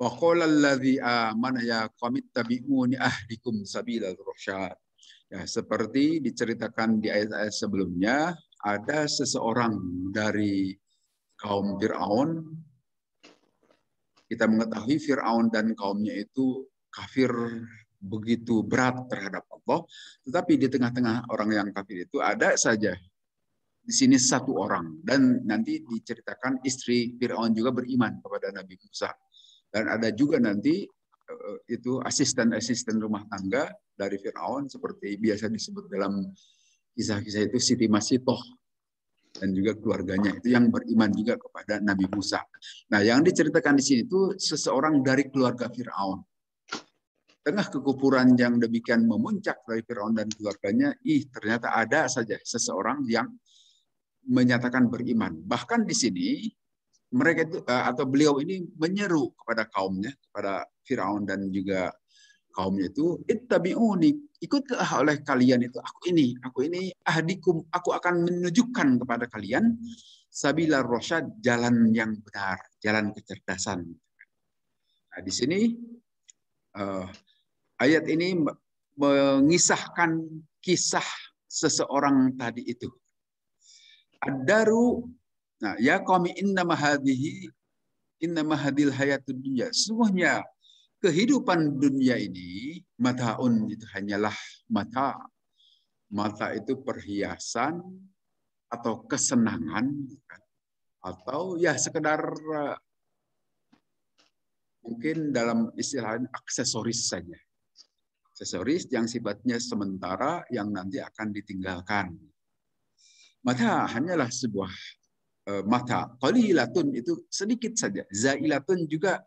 Wa qala alladzi amana ya qaumi tabi'uni ahdikum sabilal rasyad. Ya, seperti diceritakan di ayat-ayat sebelumnya, ada seseorang dari kaum Fir'aun. Kita mengetahui Fir'aun dan kaumnya itu kafir begitu berat terhadap Allah. Tetapi di tengah-tengah orang yang kafir itu ada saja di sini satu orang. Dan nanti diceritakan istri Fir'aun juga beriman kepada Nabi Musa. Dan ada juga nanti itu asisten-asisten rumah tangga dari Fir'aun seperti biasa disebut dalam kisah-kisah itu Siti Masitoh dan juga keluarganya itu yang beriman juga kepada Nabi Musa. Nah, yang diceritakan di sini itu seseorang dari keluarga Fir'aun. Tengah kekufuran yang demikian memuncak dari Fir'aun dan keluarganya, ternyata ada saja seseorang yang menyatakan beriman. Bahkan di sini mereka itu atau beliau ini menyeru kepada kaumnya, kepada Firaun dan juga kaumnya itu, ittabi'uni, ikutlah oleh kalian itu aku ini ahdikum, aku akan menunjukkan kepada kalian sabilar rasyad, jalan yang benar, jalan kecerdasan. Nah, di sini ayat ini mengisahkan kisah seseorang tadi itu. Ad-daru, nah, ya qaumi innama hadhil hayatud dunya. Sesungguhnya kehidupan dunia ini mataun, itu hanyalah mata. Mata itu perhiasan atau kesenangan atau ya sekedar mungkin dalam istilah aksesoris saja. Aksesoris yang sifatnya sementara yang nanti akan ditinggalkan. Mata hanyalah sebuah mata. Qalilatun itu sedikit saja. Zailatun juga,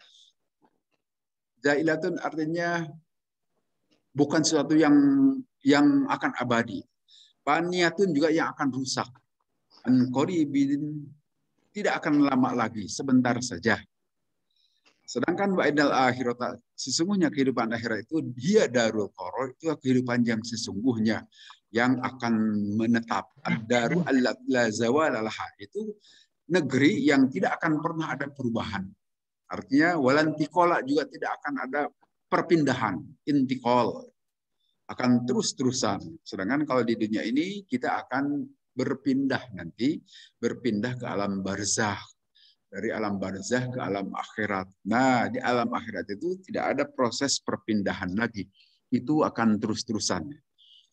zailatun artinya bukan sesuatu yang akan abadi. Faniyatun juga yang akan rusak. An qaribin, tidak akan lama lagi, sebentar saja. Sedangkan wa'idal akhirat, sesungguhnya kehidupan akhirat itu dia darul qaror, itu kehidupan yang sesungguhnya yang akan menetap. Ad-daru allati la zawala laha, itu negeri yang tidak akan pernah ada perubahan. Artinya walantiqala, juga tidak akan ada perpindahan, intiqal. Akan terus-terusan. Sedangkan kalau di dunia ini kita akan berpindah nanti, berpindah ke alam barzakh. Dari alam barzakh ke alam akhirat. Nah, di alam akhirat itu tidak ada proses perpindahan lagi. Itu akan terus-terusan.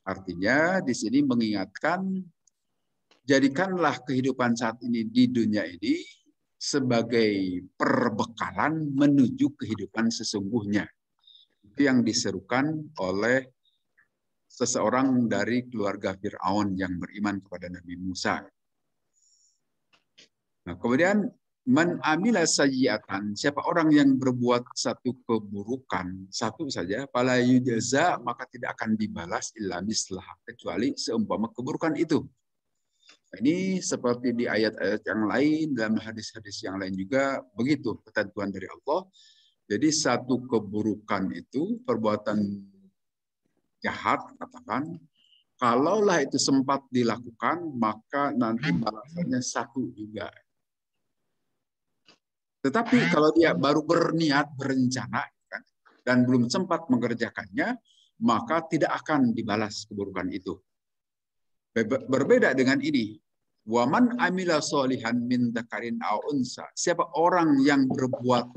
Artinya di sini mengingatkan, jadikanlah kehidupan saat ini di dunia ini sebagai perbekalan menuju kehidupan sesungguhnya. Itu yang diserukan oleh seseorang dari keluarga Fir'aun yang beriman kepada Nabi Musa. Nah, kemudian man amila sayyi'atan, siapa orang yang berbuat satu keburukan, satu saja, fala yujza, maka tidak akan dibalas illa mislah, kecuali seumpama keburukan itu. Nah, ini seperti di ayat-ayat yang lain, dalam hadis-hadis yang lain juga begitu ketentuan dari Allah. Jadi satu keburukan itu, perbuatan jahat, katakan, kalaulah itu sempat dilakukan, maka nanti balasannya satu juga. Tetapi kalau dia baru berniat, berencana, kan, dan belum sempat mengerjakannya, maka tidak akan dibalas keburukan itu. Berbeda dengan ini. Waman amila solihan min dzakarin aw unsa. Siapa orang yang berbuat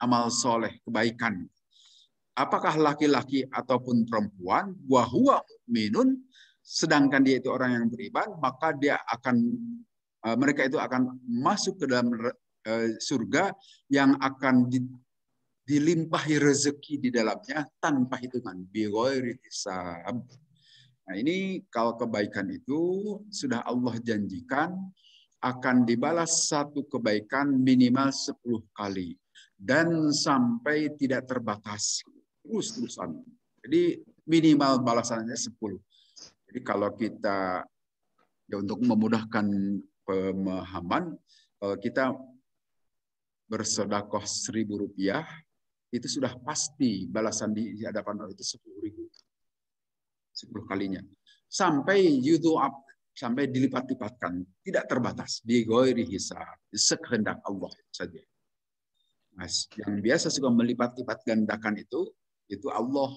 amal soleh, kebaikan, apakah laki-laki ataupun perempuan, wa huwa mu'minun, sedangkan dia itu orang yang beriman, maka dia akan mereka itu akan masuk ke dalam surga yang akan dilimpahi rezeki di dalamnya tanpa hitungan, bighairi hisab. Nah, ini kalau kebaikan itu sudah Allah janjikan akan dibalas satu kebaikan minimal 10 kali dan sampai tidak terbatas, terus-terusan. Jadi minimal balasannya 10. Jadi kalau kita, ya untuk memudahkan pemahaman, kalau kita bersedekah 1.000 rupiah, itu sudah pasti balasan di hadapan Allah itu 10.000. 10 kalinya. Sampai yudu'ab, sampai dilipat-lipatkan. Tidak terbatas. Bi ghairi hisab. Sekehendak Allah saja. Yang biasa suka melipat-lipat gandakan itu Allah.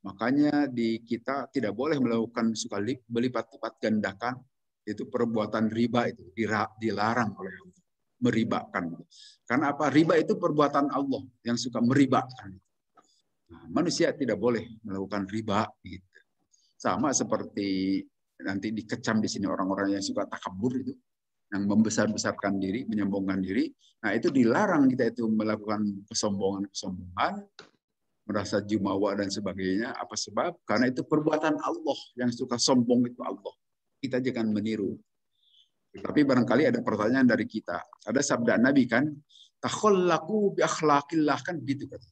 Makanya di kita tidak boleh melakukan suka melipat-lipat gandakan, itu perbuatan riba, itu dilarang oleh Allah, meribakan. Karena apa? Riba itu perbuatan Allah yang suka meribakan. Nah, manusia tidak boleh melakukan riba gitu. Sama seperti nanti dikecam di sini orang-orang yang suka takabur itu, yang membesar-besarkan diri, menyombongkan diri. Nah, itu dilarang kita itu melakukan kesombongan-kesombongan, merasa jumawa dan sebagainya. Apa sebab? Karena itu perbuatan Allah, yang suka sombong itu Allah. Kita jangan meniru. Tapi barangkali ada pertanyaan dari kita. Ada sabda Nabi kan, takhallaku bi akhlaqillah, kan gitu kan.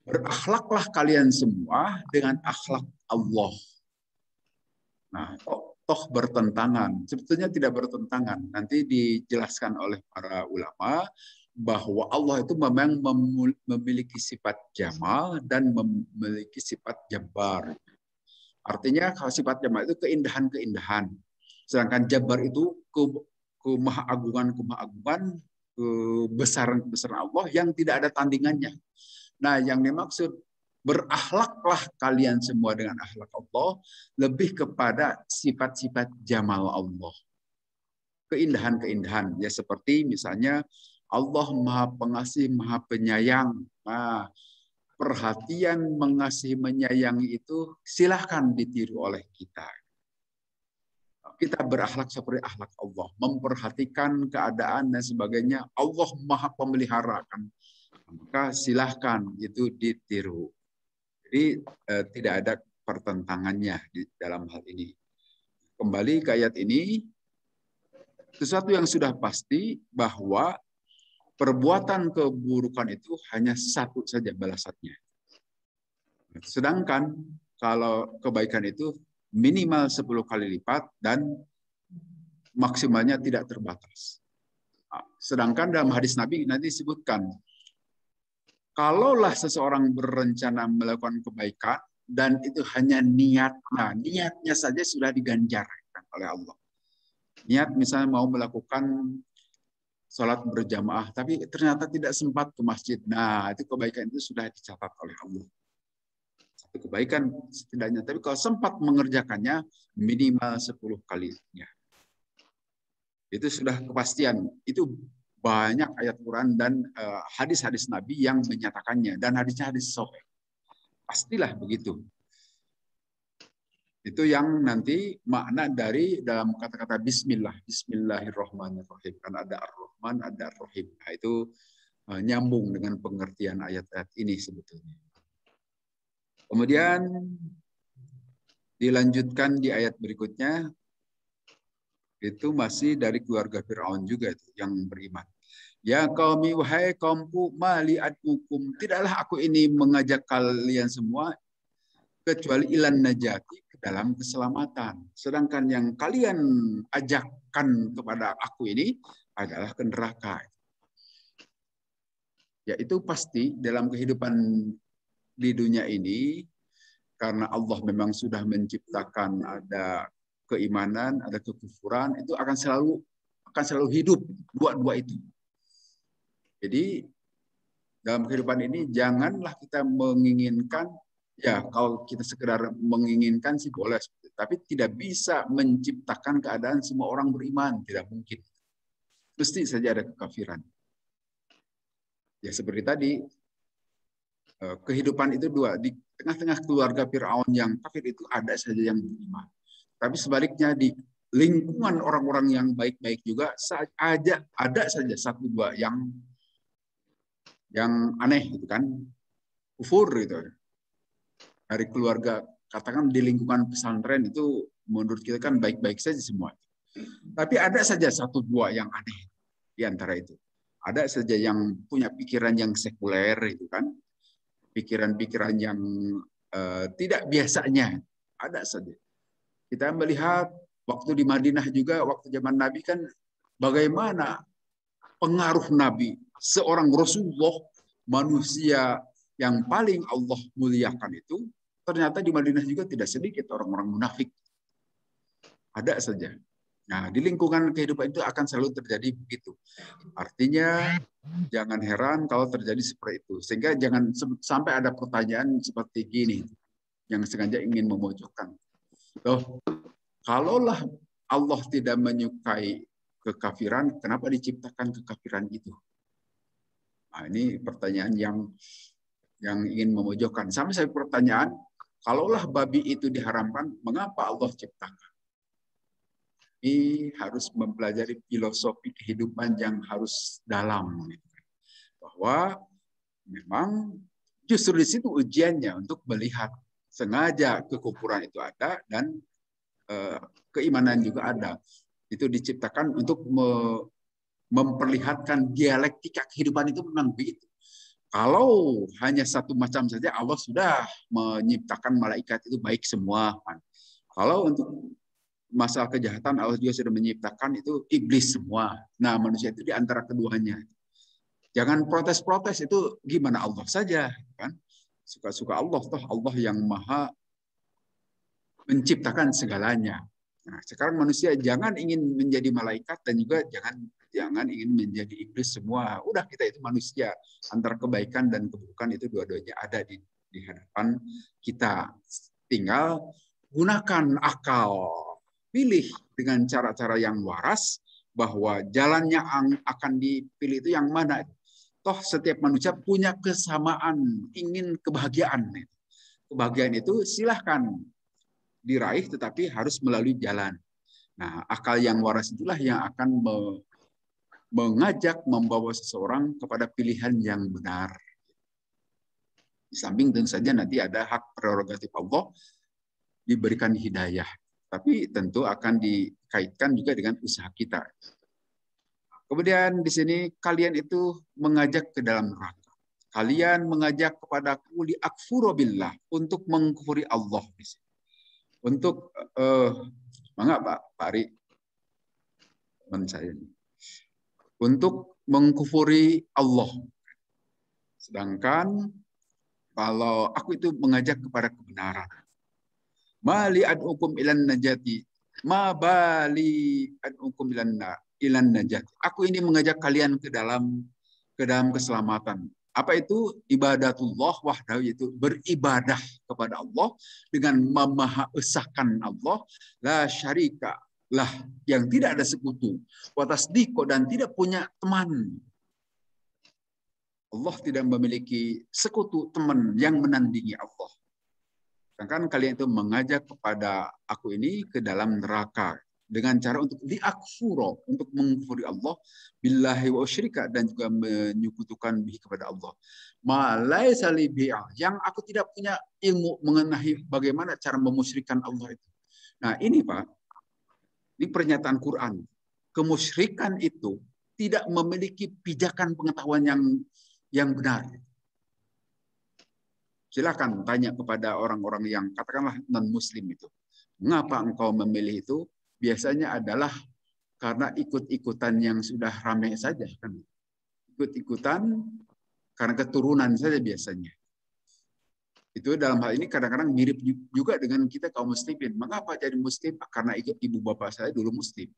Berakhlaklah kalian semua dengan akhlak Allah. Nah, toh bertentangan. Sebetulnya tidak bertentangan. Nanti dijelaskan oleh para ulama bahwa Allah itu memang memiliki sifat jamal dan memiliki sifat jabbar. Artinya kalau sifat jamal itu keindahan-keindahan. Sedangkan jabbar itu kemahagungan, kebesaran Allah yang tidak ada tandingannya. Nah, yang dimaksud berakhlaklah kalian semua dengan akhlak Allah lebih kepada sifat-sifat jamal Allah. Keindahan-keindahan. Ya seperti misalnya Allah Maha Pengasih, Maha Penyayang. Nah, perhatian mengasihi menyayangi itu silahkan ditiru oleh kita. Kita berakhlak seperti akhlak Allah, memperhatikan keadaan dan sebagainya. Allah Maha Pemelihara kan. Maka silahkan itu ditiru. Jadi tidak ada pertentangannya di dalam hal ini. Kembali ke ayat ini, sesuatu yang sudah pasti bahwa perbuatan keburukan itu hanya satu saja balasannya. Sedangkan kalau kebaikan itu minimal 10 kali lipat dan maksimalnya tidak terbatas. Sedangkan dalam hadis Nabi nanti disebutkan, kalaulah seseorang berencana melakukan kebaikan dan itu hanya niatnya saja sudah diganjarkan oleh Allah. Niat misalnya mau melakukan sholat berjamaah, tapi ternyata tidak sempat ke masjid. Nah, itu kebaikan itu sudah dicatat oleh Allah. Satu kebaikan setidaknya. Tapi kalau sempat mengerjakannya, minimal 10 kalinya. Itu sudah kepastian. Itu banyak ayat Quran dan hadis-hadis Nabi yang menyatakannya. Dan hadisnya hadis sahih. Pastilah begitu. Itu yang nanti makna dari dalam kata-kata bismillah. Bismillahirrahmanirrahim. Kan ada ar-Rahman, ada ar-Rahim. Nah, itu nyambung dengan pengertian ayat-ayat ini sebetulnya. Kemudian dilanjutkan di ayat berikutnya, itu masih dari keluarga Fir'aun juga itu yang beriman. Ya qaumi, wahai kaumku, mali ad'ukum, tidaklah aku ini mengajak kalian semua kecuali ilan najati, ke dalam keselamatan. Sedangkan yang kalian ajakkan kepada aku ini adalah ke neraka. Ya itu pasti dalam kehidupan di dunia ini, karena Allah memang sudah menciptakan ada keimanan, ada kekufuran, itu akan selalu hidup dua-dua itu. Jadi dalam kehidupan ini janganlah kita menginginkan, ya kalau kita sekedar menginginkan sih boleh, tapi tidak bisa menciptakan keadaan semua orang beriman, tidak mungkin. Mesti saja ada kekafiran. Ya seperti tadi, kehidupan itu dua, di tengah-tengah keluarga Fir'aun yang kafir itu ada saja yang beriman. Tapi sebaliknya di lingkungan orang-orang yang baik-baik juga ada saja satu dua yang aneh gitu kan, kufur gitu. Dari keluarga, katakan di lingkungan pesantren itu menurut kita kan baik-baik saja semua. Tapi ada saja satu dua yang aneh di antara itu. Ada saja yang punya pikiran yang sekuler itu kan, pikiran-pikiran yang tidak biasanya, ada saja. Kita melihat waktu di Madinah juga, waktu zaman Nabi kan, bagaimana pengaruh Nabi, seorang Rasulullah, manusia yang paling Allah muliakan itu, ternyata di Madinah juga tidak sedikit orang-orang munafik. Ada saja. Nah, di lingkungan kehidupan itu akan selalu terjadi begitu. Artinya Jangan heran kalau terjadi seperti itu. Sehingga jangan sampai ada pertanyaan seperti gini yang sengaja ingin memojokkan. Loh, kalaulah Allah tidak menyukai kekafiran, kenapa diciptakan kekafiran itu? Nah, ini pertanyaan yang ingin memojokkan. Sama saya pertanyaan, kalaulah babi itu diharamkan, mengapa Allah ciptakan? Ini harus mempelajari filosofi kehidupan yang harus dalam. Bahwa memang justru di situ ujiannya untuk melihat sengaja kekufuran itu ada dan keimanan juga ada. Itu diciptakan untuk memperlihatkan dialektika kehidupan itu memang begitu. Kalau hanya satu macam saja Allah sudah menciptakan malaikat itu baik semua. Kalau untuk masalah kejahatan Allah juga sudah menciptakan itu iblis semua. Nah, manusia itu di antara keduanya. Jangan protes-protes, itu gimana Allah saja kan. Suka-suka Allah, toh Allah yang maha menciptakan segalanya. Nah, sekarang manusia jangan ingin menjadi malaikat dan juga jangan ingin menjadi iblis semua. Udah, kita itu manusia, antara kebaikan dan keburukan itu dua-duanya ada di hadapan kita. Tinggal gunakan akal, pilih dengan cara-cara yang waras bahwa jalan yang akan dipilih itu yang mana. Toh setiap manusia punya kesamaan, ingin kebahagiaan. Kebahagiaan itu silahkan diraih, tetapi harus melalui jalan. Nah, akal yang waras itulah yang akan mengajak, membawa seseorang kepada pilihan yang benar. Di samping tentu saja nanti ada hak prerogatif Allah diberikan hidayah. Tapi tentu akan dikaitkan juga dengan usaha kita. Kemudian di sini kalian itu mengajak ke dalam neraka. Kalian mengajak kepadaku liakfuru billah, untuk mengkufuri Allah. Untuk Pak Ari, teman saya ini, untuk mengkufuri Allah. Sedangkan kalau aku itu mengajak kepada kebenaran. Mali ad'ukum ilan najati, ma bali ad'ukum ilan najati. Aku ini mengajak kalian ke dalam keselamatan. Apa itu? Ibadatullah wahdahu, yaitu beribadah kepada Allah dengan memahaesahkan Allah, la syarika lah, yang tidak ada sekutu, wa tasdiqo, dan tidak punya teman. Allah tidak memiliki sekutu, teman yang menandingi Allah. Sedangkan kalian itu mengajak kepada aku ini ke dalam neraka dengan cara untuk diakfuro, untuk mengkufuri Allah, billahi wa usyrika, dan juga menyekutukan bihi kepada Allah. Ma laisa li bi'a, yang aku tidak punya ilmu mengenai bagaimana cara memusyrikan Allah itu. Nah, ini Pak, ini pernyataan Quran. Kemusyrikan itu tidak memiliki pijakan pengetahuan yang benar. Silakan tanya kepada orang-orang yang katakanlah non-muslim itu. Mengapa engkau memilih itu? Biasanya adalah karena ikut-ikutan yang sudah ramai saja. Kan? Ikut-ikutan karena keturunan saja biasanya. Itu dalam hal ini kadang-kadang mirip juga dengan kita kaum muslimin. Mengapa jadi muslim? Karena ikut ibu bapak saya dulu muslim.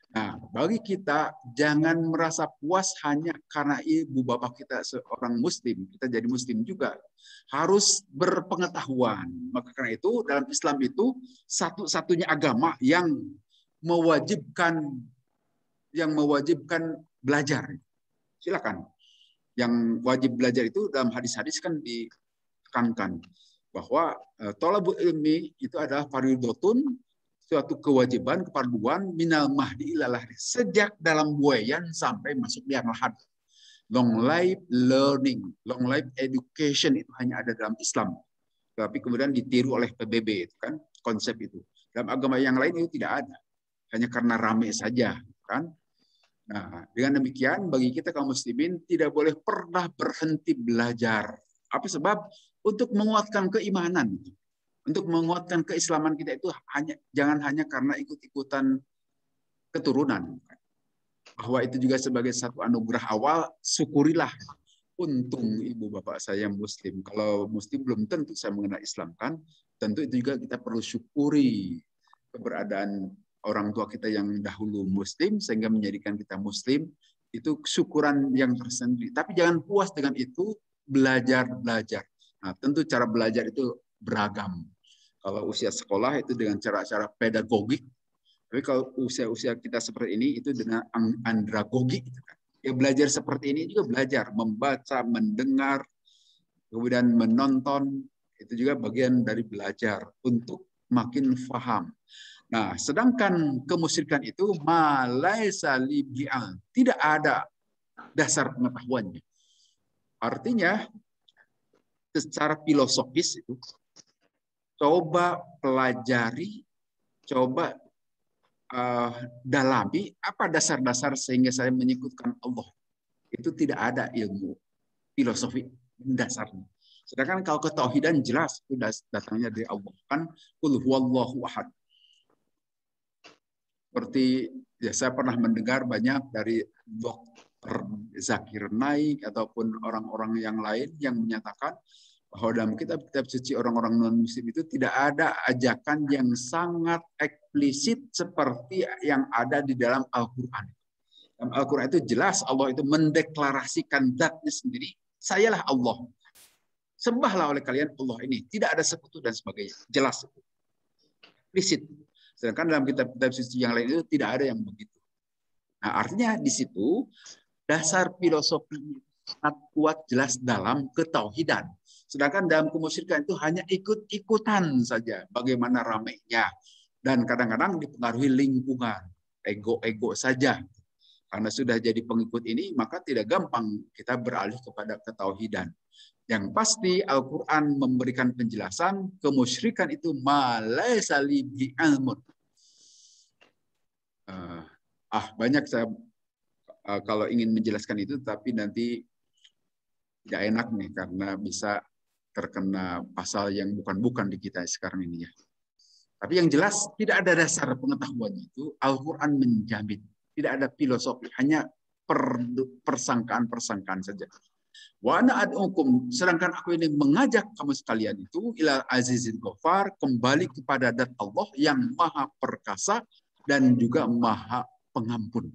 Nah, bagi kita jangan merasa puas hanya karena ibu bapak kita seorang muslim, kita jadi muslim juga. Harus berpengetahuan. Maka karena itu dalam Islam itu satu-satunya agama yang mewajibkan belajar. Silakan. Yang wajib belajar itu dalam hadis-hadis kan ditekankan bahwa thalabul ilmi itu adalah fardhotun, suatu kewajiban, keparduan minal mahdi ilalah, sejak dalam buayan sampai masuk liang lahat. Long life learning, long life education itu hanya ada dalam Islam. Tapi kemudian ditiru oleh PBB itu kan konsep itu. Dalam agama yang lain itu tidak ada. Hanya karena rame saja kan. Nah, dengan demikian bagi kita kaum muslimin tidak boleh pernah berhenti belajar. Apa sebab? Untuk menguatkan keimanan. Untuk menguatkan keislaman kita itu jangan hanya karena ikut-ikutan keturunan. Bahwa itu juga sebagai satu anugerah awal, syukurilah. Untung ibu bapak saya muslim. Kalau muslim belum tentu saya mengenal Islam kan. Tentu itu juga kita perlu syukuri keberadaan orang tua kita yang dahulu muslim sehingga menjadikan kita muslim. Itu syukuran yang tersendiri. Tapi jangan puas dengan itu, belajar. Nah, tentu cara belajar itu beragam. Kalau usia sekolah itu dengan cara-cara pedagogik. Tapi kalau usia-usia kita seperti ini itu dengan andragogi. Ya belajar seperti ini juga belajar. Membaca, mendengar, kemudian menonton. Itu juga bagian dari belajar untuk makin faham. Nah, sedangkan kemusyrikan itu malaisa libi'al, tidak ada dasar pengetahuannya. Artinya, secara filosofis itu, coba pelajari, coba dalami apa dasar-dasar sehingga saya menyebutkan Allah. Itu tidak ada ilmu filosofi dasarnya. Sedangkan kalau ketauhidan jelas itu datangnya dari Allah. Kan qul huwallahu ahad. Seperti ya saya pernah mendengar banyak dari Dr. Zakir Naik ataupun orang-orang yang lain yang menyatakan bahwa dalam kitab-kitab suci orang-orang non-muslim itu tidak ada ajakan yang sangat eksplisit seperti yang ada di dalam Al-Quran. Dalam Al-Quran itu jelas Allah itu mendeklarasikan zatnya sendiri. Sayalah Allah. Sembahlah oleh kalian Allah ini. Tidak ada sekutu dan sebagainya. Jelas. Eksplisit. Sedangkan dalam kitab-kitab suci yang lain itu tidak ada yang begitu. Nah, artinya di situ dasar filosofi sangat kuat jelas dalam ketauhidan. Sedangkan dalam kemusyrikan itu hanya ikut-ikutan saja bagaimana ramainya. Dan kadang-kadang dipengaruhi lingkungan, ego-ego saja. Karena sudah jadi pengikut ini, maka tidak gampang kita beralih kepada ketauhidan. Yang pasti Al-Quran memberikan penjelasan kemusyrikan itu malaisa libi ilmun. Banyak saya kalau ingin menjelaskan itu, tapi nanti tidak enak nih karena bisa terkena pasal yang bukan-bukan di kita sekarang ini ya. Tapi yang jelas tidak ada dasar pengetahuan itu. Al-Quran menjamin tidak ada filosofi, hanya persangkaan-persangkaan saja. Wa ana ad'ukum, sedangkan aku ini mengajak kamu sekalian itu ila azizil ghafar, kembali kepada zat Allah yang maha perkasa dan juga maha pengampun.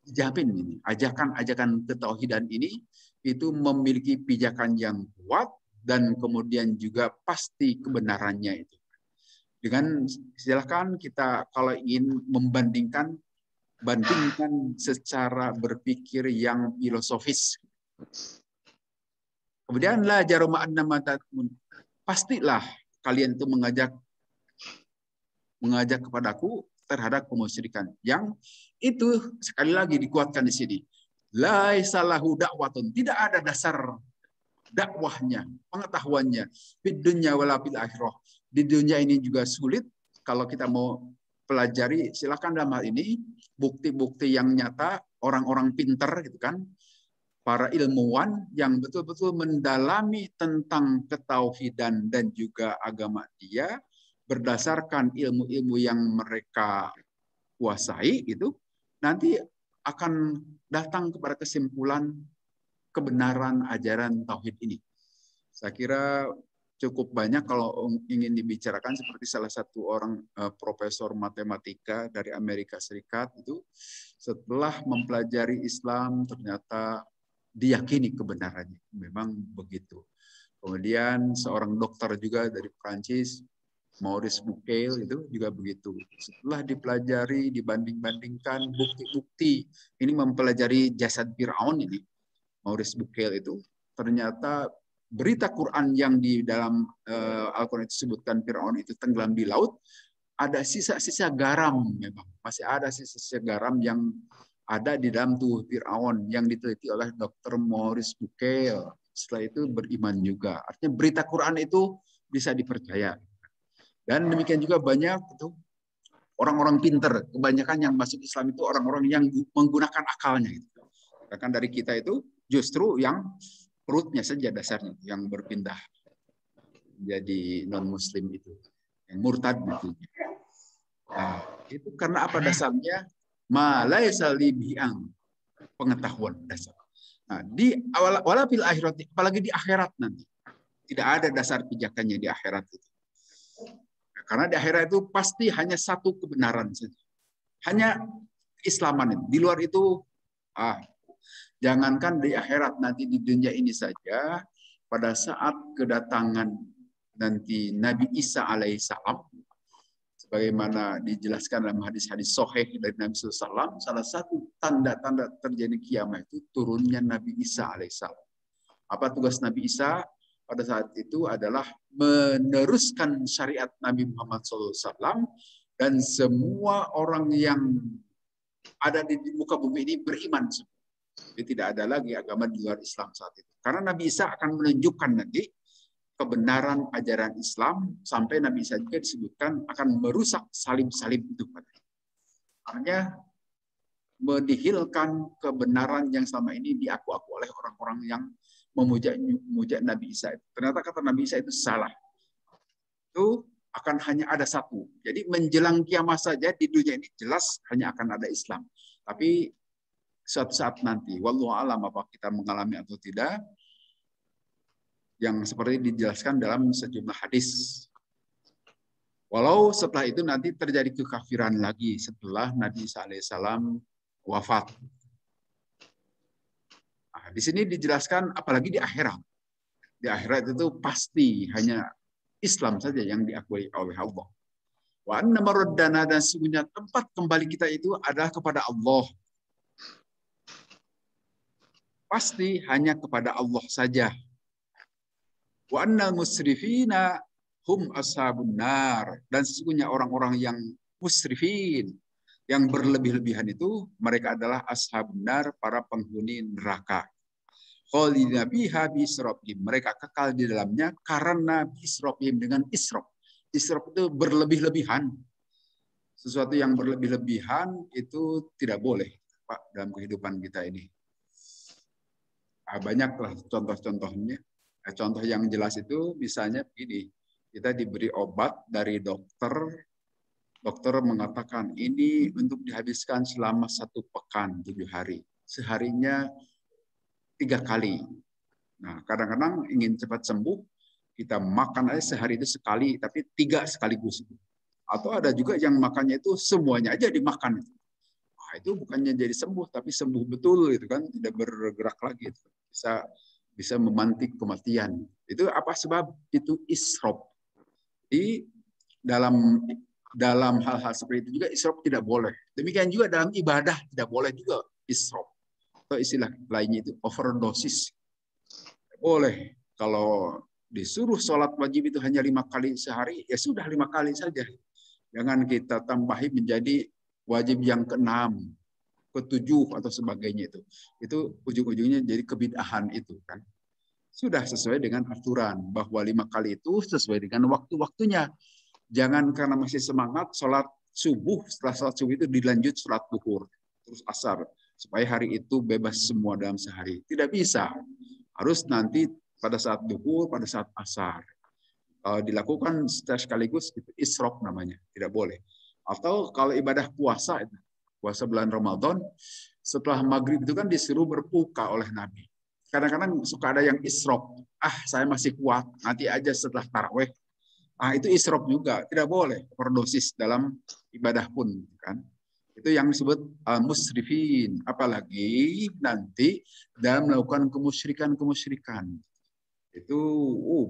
Dijamin ini ajakan-ajakan ketauhidan ini itu memiliki pijakan yang kuat dan kemudian juga pasti kebenarannya itu. Dengan silakan kita kalau ingin bandingkan secara berpikir yang filosofis. Kemudian la jaruma annama tatmun. Pastilah kalian itu mengajak kepadaku terhadap kemusyrikan. Yang itu sekali lagi dikuatkan di sini. Laisa lahu da'watun. Tidak ada dasar dakwahnya, pengetahuannya. Di dunya wala fil akhirah. Di dunia ini juga sulit. Kalau kita mau pelajari, silakan dalam hal ini bukti-bukti yang nyata, orang-orang pinter gitu kan, para ilmuwan yang betul-betul mendalami tentang ketauhidan dan juga agama dia berdasarkan ilmu-ilmu yang mereka kuasai itu nanti akan datang kepada kesimpulan kebenaran ajaran tauhid ini. Saya kira cukup banyak kalau ingin dibicarakan, seperti salah satu orang profesor matematika dari Amerika Serikat itu setelah mempelajari Islam ternyata diyakini kebenarannya. Memang begitu. Kemudian seorang dokter juga dari Prancis, Maurice Bucaille itu juga begitu. Setelah dipelajari, dibanding-bandingkan bukti-bukti, ini mempelajari jasad Fir'aun ini, Maurice Bucaille itu, ternyata berita Quran yang di dalam Al-Quran itu disebutkan Fir'aun itu tenggelam di laut, ada sisa-sisa garam memang. Masih ada sisa-sisa garam yang ada di dalam tubuh Fir'aun yang diteliti oleh Dr. Maurice Bucaille. Setelah itu beriman juga. Artinya berita Quran itu bisa dipercaya. Dan demikian juga banyak itu orang-orang pinter. Kebanyakan yang masuk Islam itu orang-orang yang menggunakan akalnya. Bahkan dari kita itu justru yang perutnya saja dasarnya yang berpindah jadi non-muslim itu. Yang murtad gitu. Nah, itu karena apa dasarnya? Malaisa libi'ang, pengetahuan dasar. Nah, di awal fil akhirat, apalagi di akhirat nanti. Tidak ada dasar pijakannya di akhirat itu. Nah, karena di akhirat itu pasti hanya satu kebenaran saja. Hanya keislaman itu. Di luar itu Jangankan di akhirat, nanti di dunia ini saja, pada saat kedatangan nanti Nabi Isa alaihissalam, sebagaimana dijelaskan dalam hadis-hadis sahih dari Nabi SAW, salah satu tanda-tanda terjadi kiamat itu turunnya Nabi Isa alaihissalam. Apa tugas Nabi Isa pada saat itu adalah meneruskan syariat Nabi Muhammad SAW, dan semua orang yang ada di muka bumi ini beriman. Jadi tidak ada lagi agama di luar Islam saat itu. Karena Nabi Isa akan menunjukkan nanti kebenaran ajaran Islam, sampai Nabi Isa juga disebutkan akan merusak salib-salib itu. Artinya menihilkan kebenaran yang selama ini diaku-aku oleh orang-orang yang memuja Nabi Isa. Ternyata kata Nabi Isa itu salah. Itu akan hanya ada satu. Jadi menjelang kiamat saja di dunia ini jelas hanya akan ada Islam. Tapi suatu saat nanti, wallahu alam apa kita mengalami atau tidak, yang seperti dijelaskan dalam sejumlah hadis. Walau setelah itu nanti terjadi kekafiran lagi setelah Nabi Isa alaihissalam wafat. Nah, di sini dijelaskan apalagi di akhirat. Di akhirat itu pasti hanya Islam saja yang diakui oleh Allah. Wa anna maraddana, dan sesungguhnya tempat kembali kita itu adalah kepada Allah. Pasti hanya kepada Allah saja. Wa annal musrifina hum ashabun nar, dan sesungguhnya orang-orang yang musrifin, yang berlebih-lebihan itu, mereka adalah ashabun nar, para penghuni neraka. Khalidina biha bisrofihim, mereka kekal di dalamnya karena bisrofihim, dengan isrof. Isrof itu berlebih-lebihan. Sesuatu yang berlebih-lebihan itu tidak boleh, Pak, dalam kehidupan kita ini. Banyaklah contoh-contohnya. Contoh yang jelas itu misalnya begini, kita diberi obat dari dokter, dokter mengatakan ini untuk dihabiskan selama 1 pekan 7 hari, seharinya 3 kali. Nah, kadang-kadang ingin cepat sembuh, kita makan aja sehari itu sekali, tapi 3 sekaligus. Atau ada juga yang makannya itu semuanya aja dimakan. Nah, itu bukannya jadi sembuh, tapi sembuh betul, gitu kan, tidak bergerak lagi. Bisa memantik kematian. Itu apa sebab? Itu isrof. Di dalam hal-hal seperti itu juga isrof tidak boleh. Demikian juga dalam ibadah tidak boleh juga isrof. Atau istilah lainnya itu overdosis. Boleh. Kalau disuruh sholat wajib itu hanya 5 kali sehari, ya sudah 5 kali saja. Jangan kita tambahi menjadi wajib yang ke-6, ke-7 atau sebagainya itu. Itu ujung-ujungnya jadi kebid'ahan itu kan. Sudah sesuai dengan aturan bahwa 5 kali itu sesuai dengan waktu-waktunya. Jangan karena masih semangat sholat subuh, setelah sholat subuh itu dilanjut sholat duhur, terus asar, supaya hari itu bebas semua dalam sehari. Tidak bisa. Harus nanti pada saat duhur, pada saat asar. Kalau dilakukan secara sekaligus, itu isrof namanya. Tidak boleh. Atau kalau ibadah puasa, puasa bulan Ramadan, setelah maghrib itu kan disuruh berbuka oleh Nabi. Kadang-kadang suka ada yang isrof. Saya masih kuat, nanti aja setelah taraweh. Itu isrof juga, tidak boleh overdosis dalam ibadah pun kan. Itu yang disebut musrifin. Apalagi nanti dalam melakukan kemusyrikan. Itu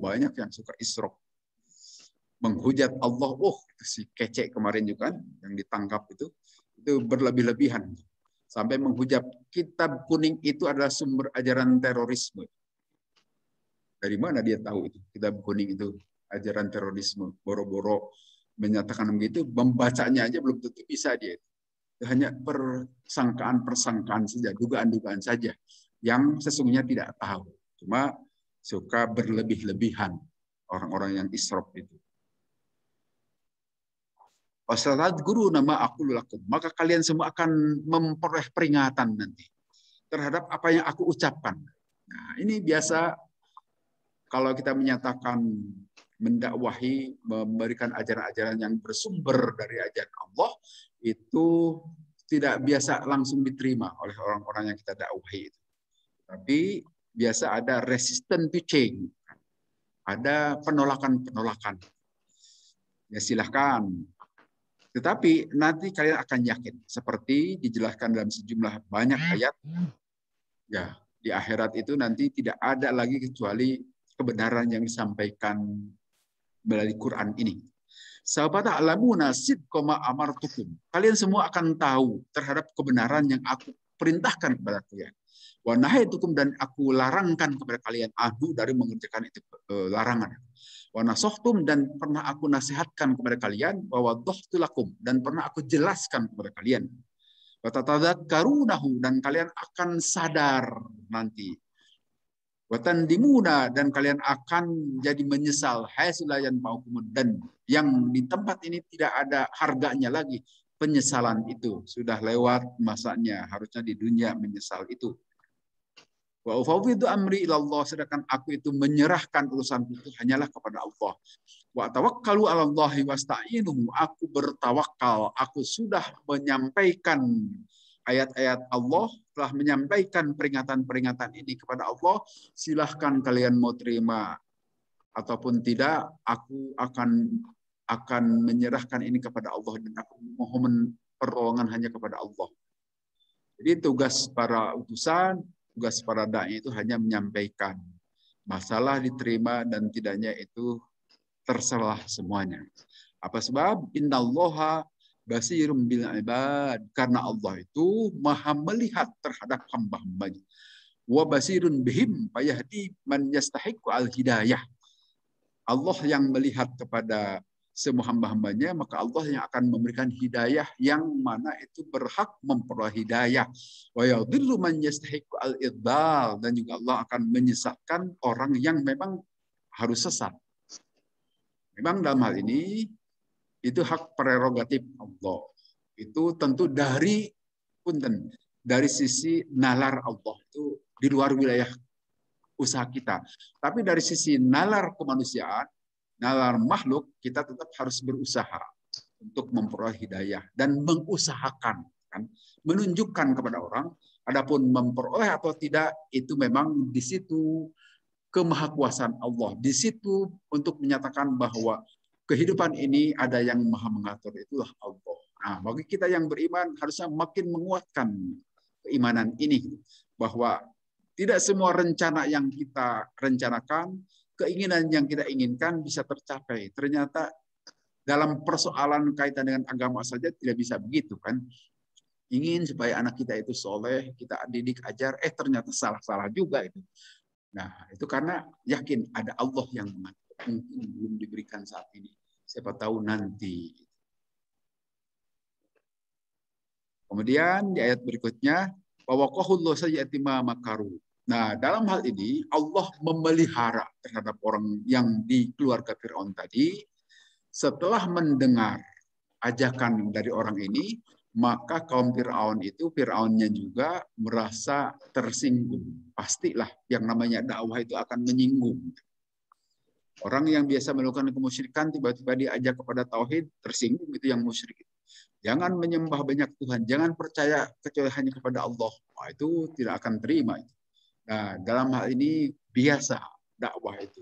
banyak yang suka isrof. Menghujat Allah, itu si kece kemarin juga kan, yang ditangkap itu berlebih-lebihan. Sampai menghujat kitab kuning itu adalah sumber ajaran terorisme. Dari mana dia tahu itu? Kitab kuning itu ajaran terorisme. Boro-boro menyatakan begitu, membacanya aja belum tentu bisa dia. Itu hanya persangkaan saja, dugaan-dugaan saja, yang sesungguhnya tidak tahu. Cuma suka berlebih-lebihan orang-orang yang isrof itu. Wasalat guru nama aku lakum, maka kalian semua akan memperoleh peringatan nanti terhadap apa yang aku ucapkan. Nah, ini biasa kalau kita menyatakan, mendakwahi, memberikan ajaran-ajaran yang bersumber dari ajaran Allah, itu tidak biasa langsung diterima oleh orang-orang yang kita dakwahi itu. Tapi biasa ada resistant to change, ada penolakan-penolakan. Ya silahkan. Tetapi nanti kalian akan yakin seperti dijelaskan dalam sejumlah banyak ayat, ya, di akhirat itu nanti tidak ada lagi kecuali kebenaran yang disampaikan melalui Quran ini. Sahabat alamuna sidqama amartukum. Kalian semua akan tahu terhadap kebenaran yang aku perintahkan kepada kalian. Wa nahaitukum, dan aku larangkan kepada kalian adu dari mengerjakan itu larangan. Wa nasohtum, dan pernah aku nasihatkan kepada kalian. Wa wadhahtu lakum, dan pernah aku jelaskan kepada kalian. Wa tatadzakkarunahu, dan kalian akan sadar nanti. Watandimuna, dan kalian akan jadi menyesal, haisulayan paukum, dan yang di tempat ini tidak ada harganya lagi. Penyesalan itu sudah lewat masanya, harusnya di dunia menyesal itu. Wa ufawwidu amri ilallah, sedangkan aku itu menyerahkan urusanku itu hanyalah kepada Allah. Wa tawakkalu 'alallahi wasta'inuhu, aku bertawakal, aku sudah menyampaikan ayat-ayat Allah, telah menyampaikan peringatan-peringatan ini kepada Allah. Silahkan kalian mau terima ataupun tidak, aku akan menyerahkan ini kepada Allah dan aku mohon pertolongan hanya kepada Allah. Jadi tugas para utusan, tugas para dai itu hanya menyampaikan. Masalah diterima dan tidaknya itu terserah semuanya. Apa sebab? Innallaha basirum bil ibad, karena Allah itu maha melihat terhadap hamba-hambanya. Wa basirun bihim fayahdi man yastahiqu al hidayah. Allah yang melihat kepada semua hamba-hambanya, maka Allah yang akan memberikan hidayah yang mana itu berhak memperoleh hidayah. Wa yadhillu man yastahiqu al idlal, dan juga Allah akan menyesatkan orang yang memang harus sesat. Memang dalam hal ini itu hak prerogatif Allah. Itu tentu dari sisi nalar Allah itu di luar wilayah usaha kita. Tapi dari sisi nalar kemanusiaan, nalar makhluk, kita tetap harus berusaha untuk memperoleh hidayah dan mengusahakan, kan, menunjukkan kepada orang. Adapun memperoleh atau tidak itu memang di situ kemahakuasaan Allah. Di situ untuk menyatakan bahwa kehidupan ini ada yang maha mengatur, itulah Allah. Nah, bagi kita yang beriman harusnya makin menguatkan keimanan ini, bahwa tidak semua rencana yang kita rencanakan, keinginan yang kita inginkan bisa tercapai. Ternyata dalam persoalan kaitan dengan agama saja tidak bisa begitu, kan? Ingin supaya anak kita itu soleh, kita didik, ajar, ternyata salah-salah juga itu. Nah, itu karena yakin ada Allah yang mengatur. Mungkin belum diberikan saat ini. Siapa tahu nanti. Kemudian di ayat berikutnya, waqahullahu sayyi'ati ma makaru. Nah, dalam hal ini Allah memelihara terhadap orang yang di keluarga Firaun tadi. Setelah mendengar ajakan dari orang ini, maka kaum Firaun itu, Firaunnya juga merasa tersinggung. Pastilah yang namanya dakwah itu akan menyinggung. Orang yang biasa melakukan kemusyrikan tiba-tiba diajak kepada tauhid, tersinggung itu yang musyrik. Jangan menyembah banyak Tuhan, jangan percaya kecuali hanya kepada Allah. Nah, itu tidak akan terima. Nah, dalam hal ini biasa dakwah itu.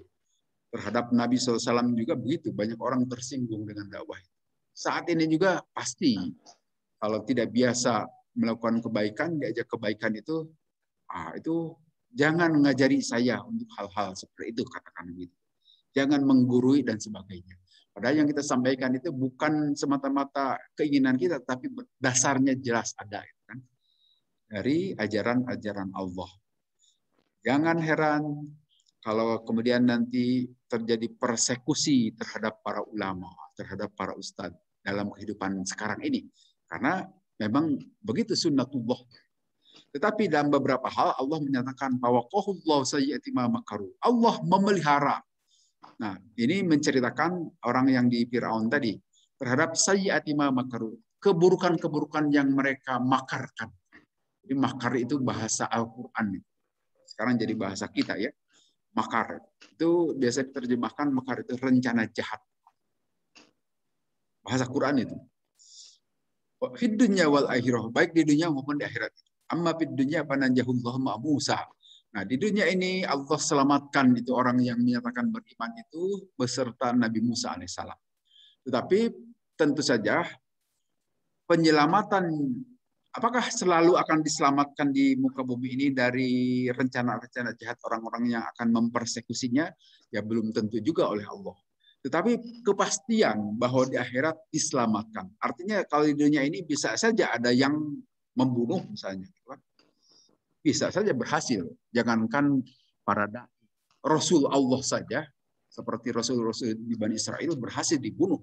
Terhadap Nabi SAW juga begitu, banyak orang tersinggung dengan dakwah itu. Saat ini juga pasti kalau tidak biasa melakukan kebaikan, diajak kebaikan itu jangan mengajari saya untuk hal-hal seperti itu, katakan begitu. Jangan menggurui dan sebagainya. Padahal yang kita sampaikan itu bukan semata-mata keinginan kita, tapi dasarnya jelas ada, kan? Dari ajaran-ajaran Allah. Jangan heran kalau kemudian nanti terjadi persekusi terhadap para ulama, terhadap para ustadz dalam kehidupan sekarang ini. Karena memang begitu sunnatullah. Tetapi dalam beberapa hal Allah menyatakan bahwa waqahullahu sayyi'ati ma makaru. Allah memelihara. Nah, ini menceritakan orang yang di Firaun tadi terhadap sayyi'ati ma makaru, keburukan-keburukan yang mereka makarkan. Jadi makar itu bahasa Al-Qur'an. Sekarang jadi bahasa kita, ya. Makar itu biasa diterjemahkan, makar itu rencana jahat. Bahasa Quran itu. Fid dunya wal akhirah, baik di dunia maupun di akhirat. Amma fid dunya fanajahullahu ma Musa. Nah, di dunia ini Allah selamatkan itu orang yang menyatakan beriman itu beserta Nabi Musa alaihissalam. Tetapi tentu saja penyelamatan, apakah selalu akan diselamatkan di muka bumi ini dari rencana-rencana jahat orang-orang yang akan mempersekusinya? Ya belum tentu juga oleh Allah. Tetapi kepastian bahwa di akhirat diselamatkan. Artinya kalau di dunia ini bisa saja ada yang membunuh misalnya. Bisa saja berhasil. Jangankan para dai. Rasul Allah saja, seperti Rasul-Rasul di Bani Israel berhasil dibunuh.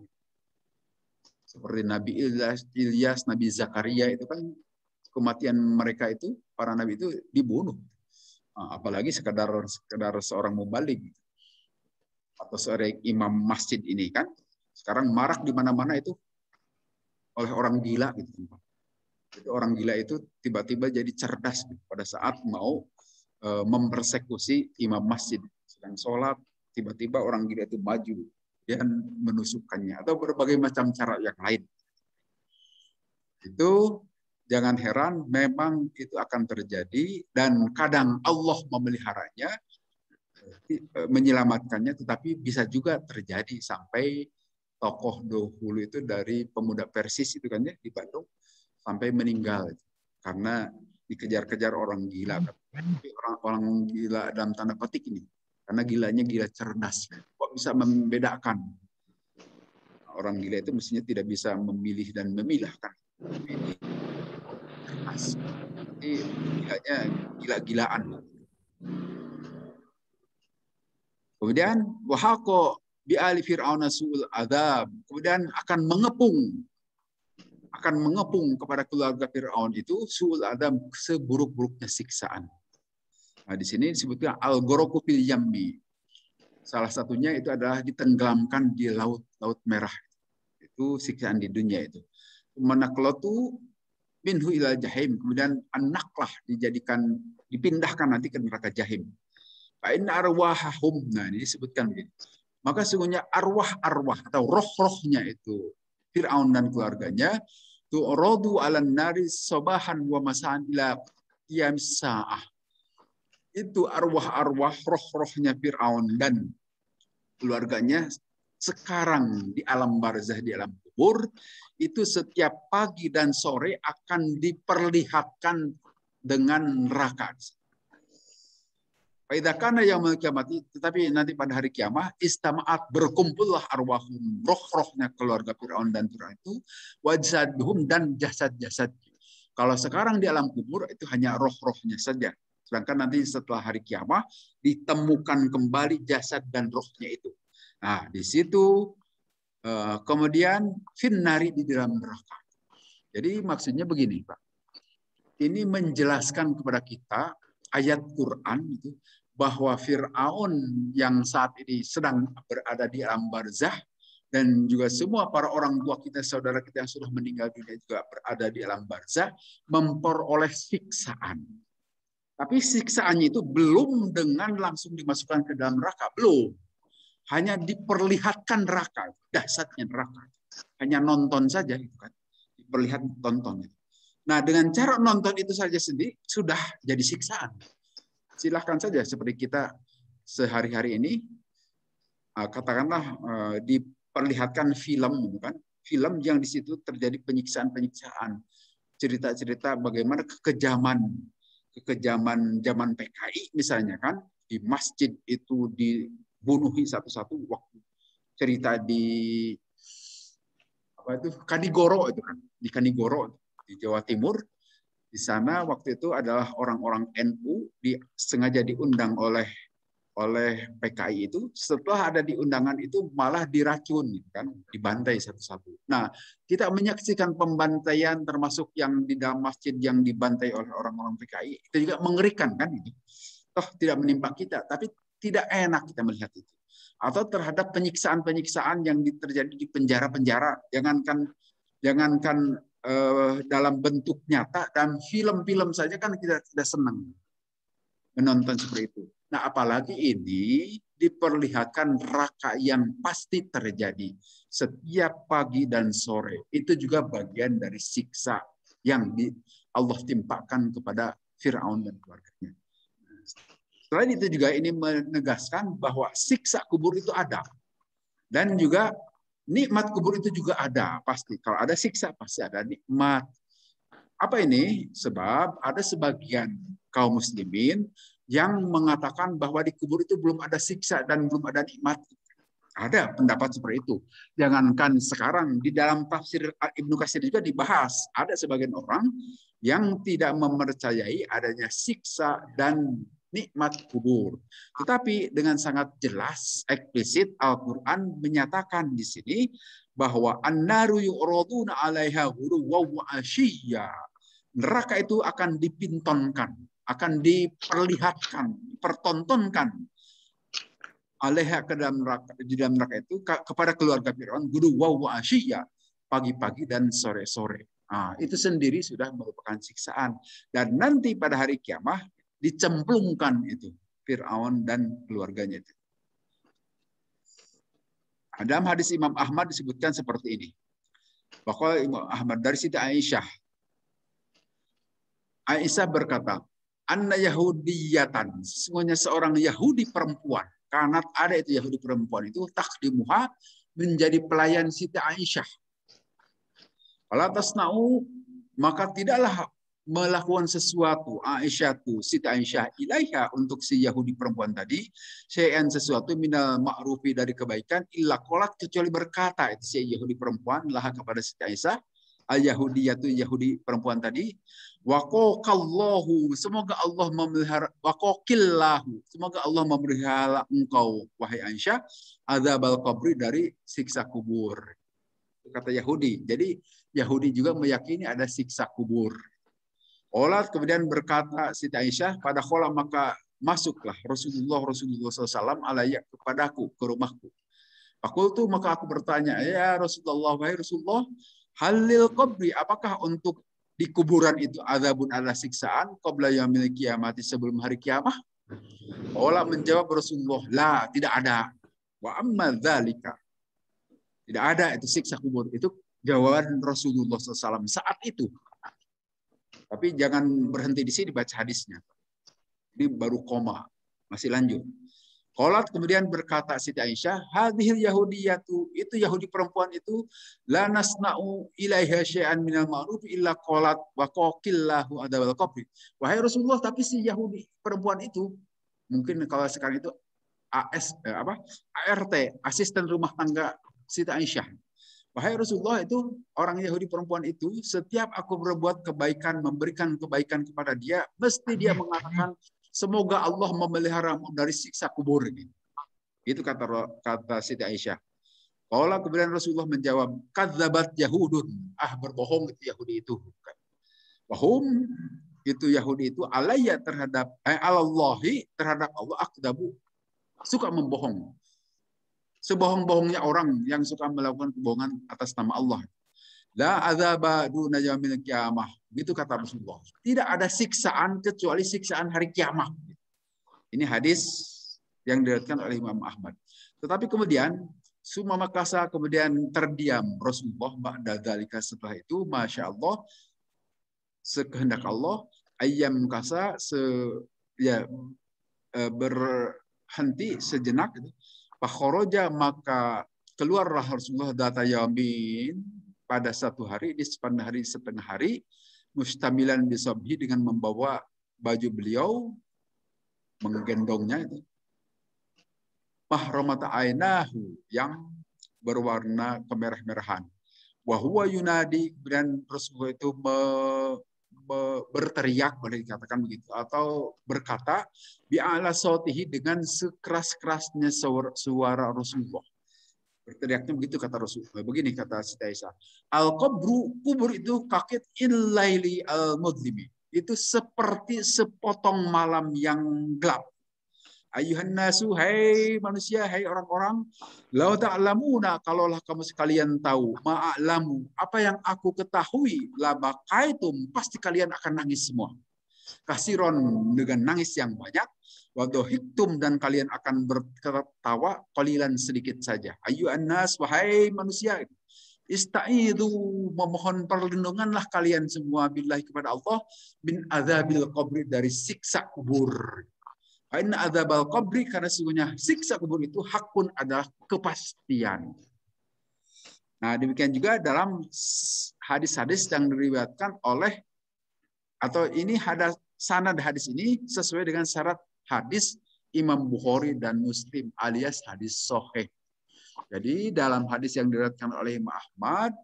Seperti Nabi Ilyas, Nabi Zakaria itu kan kematian mereka itu, para nabi itu dibunuh. Apalagi sekedar seorang mubalik atau seorang imam masjid ini kan sekarang marak di mana-mana itu oleh orang gila gitu. Itu orang gila itu tiba-tiba jadi cerdas pada saat mau mempersekusi imam masjid sedang sholat, tiba-tiba orang gila itu maju dan menusukkannya atau berbagai macam cara yang lain. Itu jangan heran, memang itu akan terjadi dan kadang Allah memeliharanya, menyelamatkannya, tetapi bisa juga terjadi sampai tokoh dahulu itu dari pemuda Persis itu kan ya di Bandung sampai meninggal karena dikejar-kejar orang gila. Orang gila dalam tanda petik ini karena gilanya gila cerdas. Kok bisa membedakan? Orang gila itu mestinya tidak bisa memilih dan memilah kan. Ini cerdas. Tapi gilanya gila-gilaan. Kemudian wahako bi ali fir'auna su'ul adzab. Kemudian akan mengepung kepada keluarga Fir'aun itu su'ul adzab, seburuk-buruknya siksaan. Nah, di sini disebutkan al-gharaku fil yammi. Salah satunya itu adalah ditenggelamkan di laut merah. Itu siksaan di dunia itu. Manaklatu minhu ila jahim. Kemudian anaklah dipindahkan nanti ke neraka jahim. Fa inna arwahahum. Nah, ini disebutkan begini. Maka sungguhnya arwah-arwah atau roh-rohnya itu Fir'aun dan keluarganya tu'radu 'alan nari sabahan wa masa'an ila qiyamis sa'ah. Itu arwah-arwah roh-rohnya Fir'aun dan keluarganya sekarang di alam barzah, di alam kubur, itu setiap pagi dan sore akan diperlihatkan dengan neraka. Faidakana yang kiamati, tetapi nanti pada hari kiamat istamaat, berkumpullah arwahum, roh-rohnya keluarga Fir'aun dan Fir'aun itu, wajsaduhum, dan jasad-jasad. Kalau sekarang di alam kubur itu hanya roh-rohnya saja. Sedangkan nanti setelah hari kiamat ditemukan kembali jasad dan rohnya itu. Nah, di situ kemudian finnari, di dalam neraka. Jadi maksudnya begini, Pak. Ini menjelaskan kepada kita ayat Quran itu bahwa Fir'aun yang saat ini sedang berada di alam barzah dan juga semua para orang tua kita, saudara kita yang sudah meninggal dunia juga berada di alam barzah memperoleh siksaan. Tapi siksaannya itu belum dengan langsung dimasukkan ke dalam neraka, belum. Hanya diperlihatkan neraka, dahsyatnya neraka. Hanya nonton saja itu kan. Diperlihat tonton itu. Nah, dengan cara nonton itu saja sendiri sudah jadi siksaan. Silahkan saja seperti kita sehari-hari ini, katakanlah diperlihatkan film, kan? Film yang di situ terjadi penyiksaan-penyiksaan, cerita-cerita bagaimana kekejaman zaman PKI misalnya kan, di masjid itu dibunuhi satu-satu, waktu cerita di Kanigoro itu kan, di Kanigoro di Jawa Timur. Di sana waktu itu adalah orang-orang NU sengaja diundang oleh PKI itu. Setelah ada di undangan itu malah diracun kan, dibantai satu-satu. Nah, kita menyaksikan pembantaian termasuk yang di dalam masjid yang dibantai oleh orang-orang PKI, itu juga mengerikan kan itu. Toh tidak menimpa kita, tapi tidak enak kita melihat itu. Atau terhadap penyiksaan-penyiksaan yang terjadi di penjara-penjara, jangankan dalam bentuk nyata, dan film-film saja kan kita tidak senang menonton seperti itu. Nah, apalagi ini diperlihatkan neraka yang pasti terjadi setiap pagi dan sore. Itu juga bagian dari siksa yang Allah timpakan kepada Fir'aun dan keluarganya. Selain itu juga ini menegaskan bahwa siksa kubur itu ada. Dan juga Nikmat kubur itu juga ada, pasti. Kalau ada siksa, pasti ada nikmat. Apa ini? Sebab ada sebagian kaum muslimin yang mengatakan bahwa di kubur itu belum ada siksa dan belum ada nikmat. Ada pendapat seperti itu. Jangankan sekarang, di dalam tafsir Ibnu Katsir juga dibahas. Ada sebagian orang yang tidak mempercayai adanya siksa dan nikmat kubur. Tetapi dengan sangat jelas, eksplisit, Al-Quran menyatakan di sini bahwa an-naru yu'raduna 'alaiha ghuduwwan wa 'ashiyya. Neraka itu akan dipintonkan, akan diperlihatkan, dipertontonkan alaiha ke dalam neraka, di dalam neraka itu kepada keluarga Fir'aun ghuduwwan wa 'ashiyya, pagi-pagi dan sore-sore. Nah, itu sendiri sudah merupakan siksaan. Dan nanti pada hari kiamat dicemplungkan itu Fir'aun dan keluarganya itu. Dalam hadis Imam Ahmad disebutkan seperti ini. Bahwa Imam Ahmad dari Siti Aisyah. Aisyah berkata, "Anna Yahudiyatan." Sesungguhnya seorang Yahudi perempuan. Karena ada itu Yahudi perempuan itu takdimuha, menjadi pelayan Siti Aisyah. Kalau tasna'u, maka tidaklah melakukan sesuatu Aisyah tu Siti Aisyah ilaiha untuk si Yahudi perempuan tadi syai'an sesuatu minal ma'rufi dari kebaikan illa qalat kecuali berkata itu si Yahudi perempuan laha kepada Siti Aisyah al Yahudiyatu Yahudi perempuan tadi waqakallahu semoga Allah memelihara waqakillahu semoga Allah memelihara engkau wahai Aisyah azabal qabri dari siksa kubur. Kata Yahudi. Jadi Yahudi juga meyakini ada siksa kubur. Olat kemudian berkata Siti Aisyah pada khola maka masuklah Rasulullah SAW alaiya kepadaku ke rumahku. Fakultu maka aku bertanya ya Rasulullah wahai Rasulullah halil qabri apakah untuk di kuburan itu azabun ada siksaan qabla yaumil qiyamati sebelum hari kiamat? Ola menjawab Rasulullah la tidak ada. Wa amma dzalika tidak ada itu siksa kubur itu jawaban Rasulullah SAW saat itu. Tapi jangan berhenti di sini baca hadisnya. Ini baru koma, masih lanjut. Qalat kemudian berkata Siti Aisyah, hadhil yahudiyatu, itu Yahudi perempuan itu la nasna'u ilaiha syai'an minal ma'ruf illa qalat wa qaqillahu adabal qabri. Wahai Rasulullah, tapi si Yahudi perempuan itu mungkin kalau sekarang itu ART, asisten rumah tangga Siti Aisyah. Wahai Rasulullah itu orang Yahudi perempuan itu setiap aku berbuat kebaikan memberikan kebaikan kepada dia mesti dia mengatakan semoga Allah memeliharamu dari siksa kubur ini. Itu kata Siti Aisyah. Qala kemudian Rasulullah menjawab kadzabat Yahudun berbohong itu Yahudi itu. Wahum itu Yahudi itu alayya terhadap alallahi terhadap Allah akdabu suka membohong. Sebohong-bohongnya orang yang suka melakukan kebohongan atas nama Allah. La azaba duna yaumil qiyamah. Gitu kata Rasulullah. Tidak ada siksaan kecuali siksaan hari kiamat. Ini hadis yang diriwayatkan oleh Imam Ahmad. Tetapi kemudian Summa makasa kemudian terdiam Rasulullah ba'da dzalika setelah itu Masya Allah sekehendak Allah ayyam kasa berhenti sejenak Fakhoroja maka keluarlah Rasulullah data yamin pada satu hari di sepanjang hari setengah hari mustamilan bisabhi dengan membawa baju beliau menggendongnya itu mahramata ainahu yang berwarna kemerah-merahan wa huwa yunadi dan Rasulullah itu berteriak boleh dikatakan begitu atau berkata bi'ala sautihi dengan sekeras-kerasnya suara Rasulullah. Berteriaknya begitu kata Rasulullah. Begini kata Siti Aisyah. Al-qabru kubur itu kakit illaili al-mudlimi. Itu seperti sepotong malam yang gelap. Ayuhan nasu, hai manusia, hai orang-orang, lau ta'lamuna, kalaulah kamu sekalian tahu, ma'alamu, apa yang aku ketahui, labakaitum, pasti kalian akan nangis semua. Kasiron dengan nangis yang banyak, wadohiktum dan kalian akan berketawa qalilan sedikit saja. Ayuhan nas, wahai manusia, istaidu memohon perlindunganlah kalian semua billahi kepada Allah bin adzabil qabri dari siksa kubur. Inna adzabal qabri karena sesungguhnya siksa kubur itu hakun adalah kepastian. Nah, demikian juga dalam hadis-hadis yang diriwayatkan oleh, atau ini sanad hadis ini sesuai dengan syarat hadis Imam Bukhari dan Muslim alias hadis sahih. Jadi dalam hadis yang diriwayatkan oleh Imam Ahmad,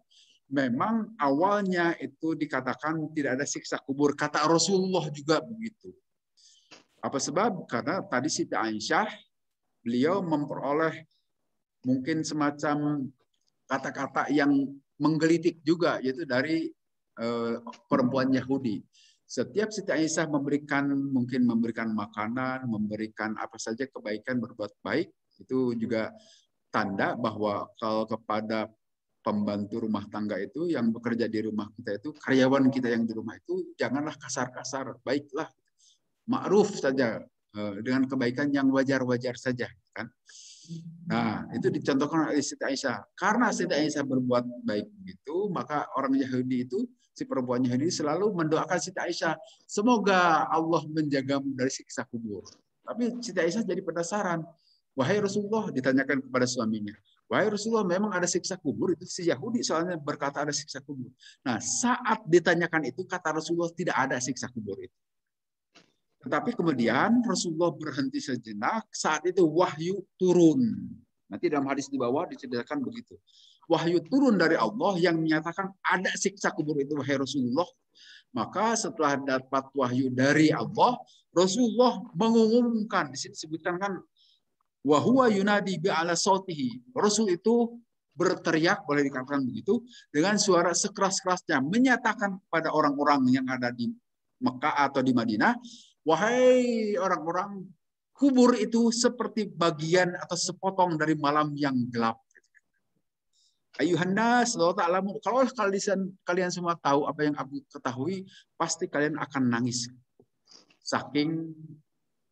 memang awalnya itu dikatakan tidak ada siksa kubur. Kata Rasulullah juga begitu. Apa sebab? Karena tadi Siti Aisyah, beliau memperoleh mungkin semacam kata-kata yang menggelitik juga, yaitu dari perempuan Yahudi. Setiap Siti Aisyah mungkin memberikan makanan, memberikan apa saja kebaikan, berbuat baik, itu juga tanda bahwa kalau kepada pembantu rumah tangga itu yang bekerja di rumah kita itu, karyawan kita yang di rumah itu, janganlah kasar-kasar, baiklah, ma'ruf saja, dengan kebaikan yang wajar-wajar saja, kan? Nah, itu dicontohkan oleh Siti Aisyah. Karena Siti Aisyah berbuat baik begitu, maka orang Yahudi itu, si perempuan Yahudi selalu mendoakan Siti Aisyah, semoga Allah menjagamu dari siksa kubur. Tapi Siti Aisyah jadi penasaran. Wahai Rasulullah, ditanyakan kepada suaminya, wahai Rasulullah, memang ada siksa kubur? Itu si Yahudi soalnya berkata ada siksa kubur. Nah, saat ditanyakan itu, kata Rasulullah tidak ada siksa kubur itu. Tetapi kemudian Rasulullah berhenti sejenak, saat itu wahyu turun. Nanti dalam hadis di bawah diceritakan begitu. Wahyu turun dari Allah yang menyatakan ada siksa kubur itu, wahai Rasulullah. Maka setelah dapat wahyu dari Allah, Rasulullah mengumumkan, di sini disebutkan kan, wa huwa yunadi bi ala sautihi. Rasul itu berteriak, boleh dikatakan begitu, dengan suara sekeras-kerasnya, menyatakan kepada orang-orang yang ada di Mekah atau di Madinah, wahai orang-orang, kubur itu seperti bagian atau sepotong dari malam yang gelap. Ayuhannas, kalau kalian semua tahu apa yang aku ketahui, pasti kalian akan nangis. Saking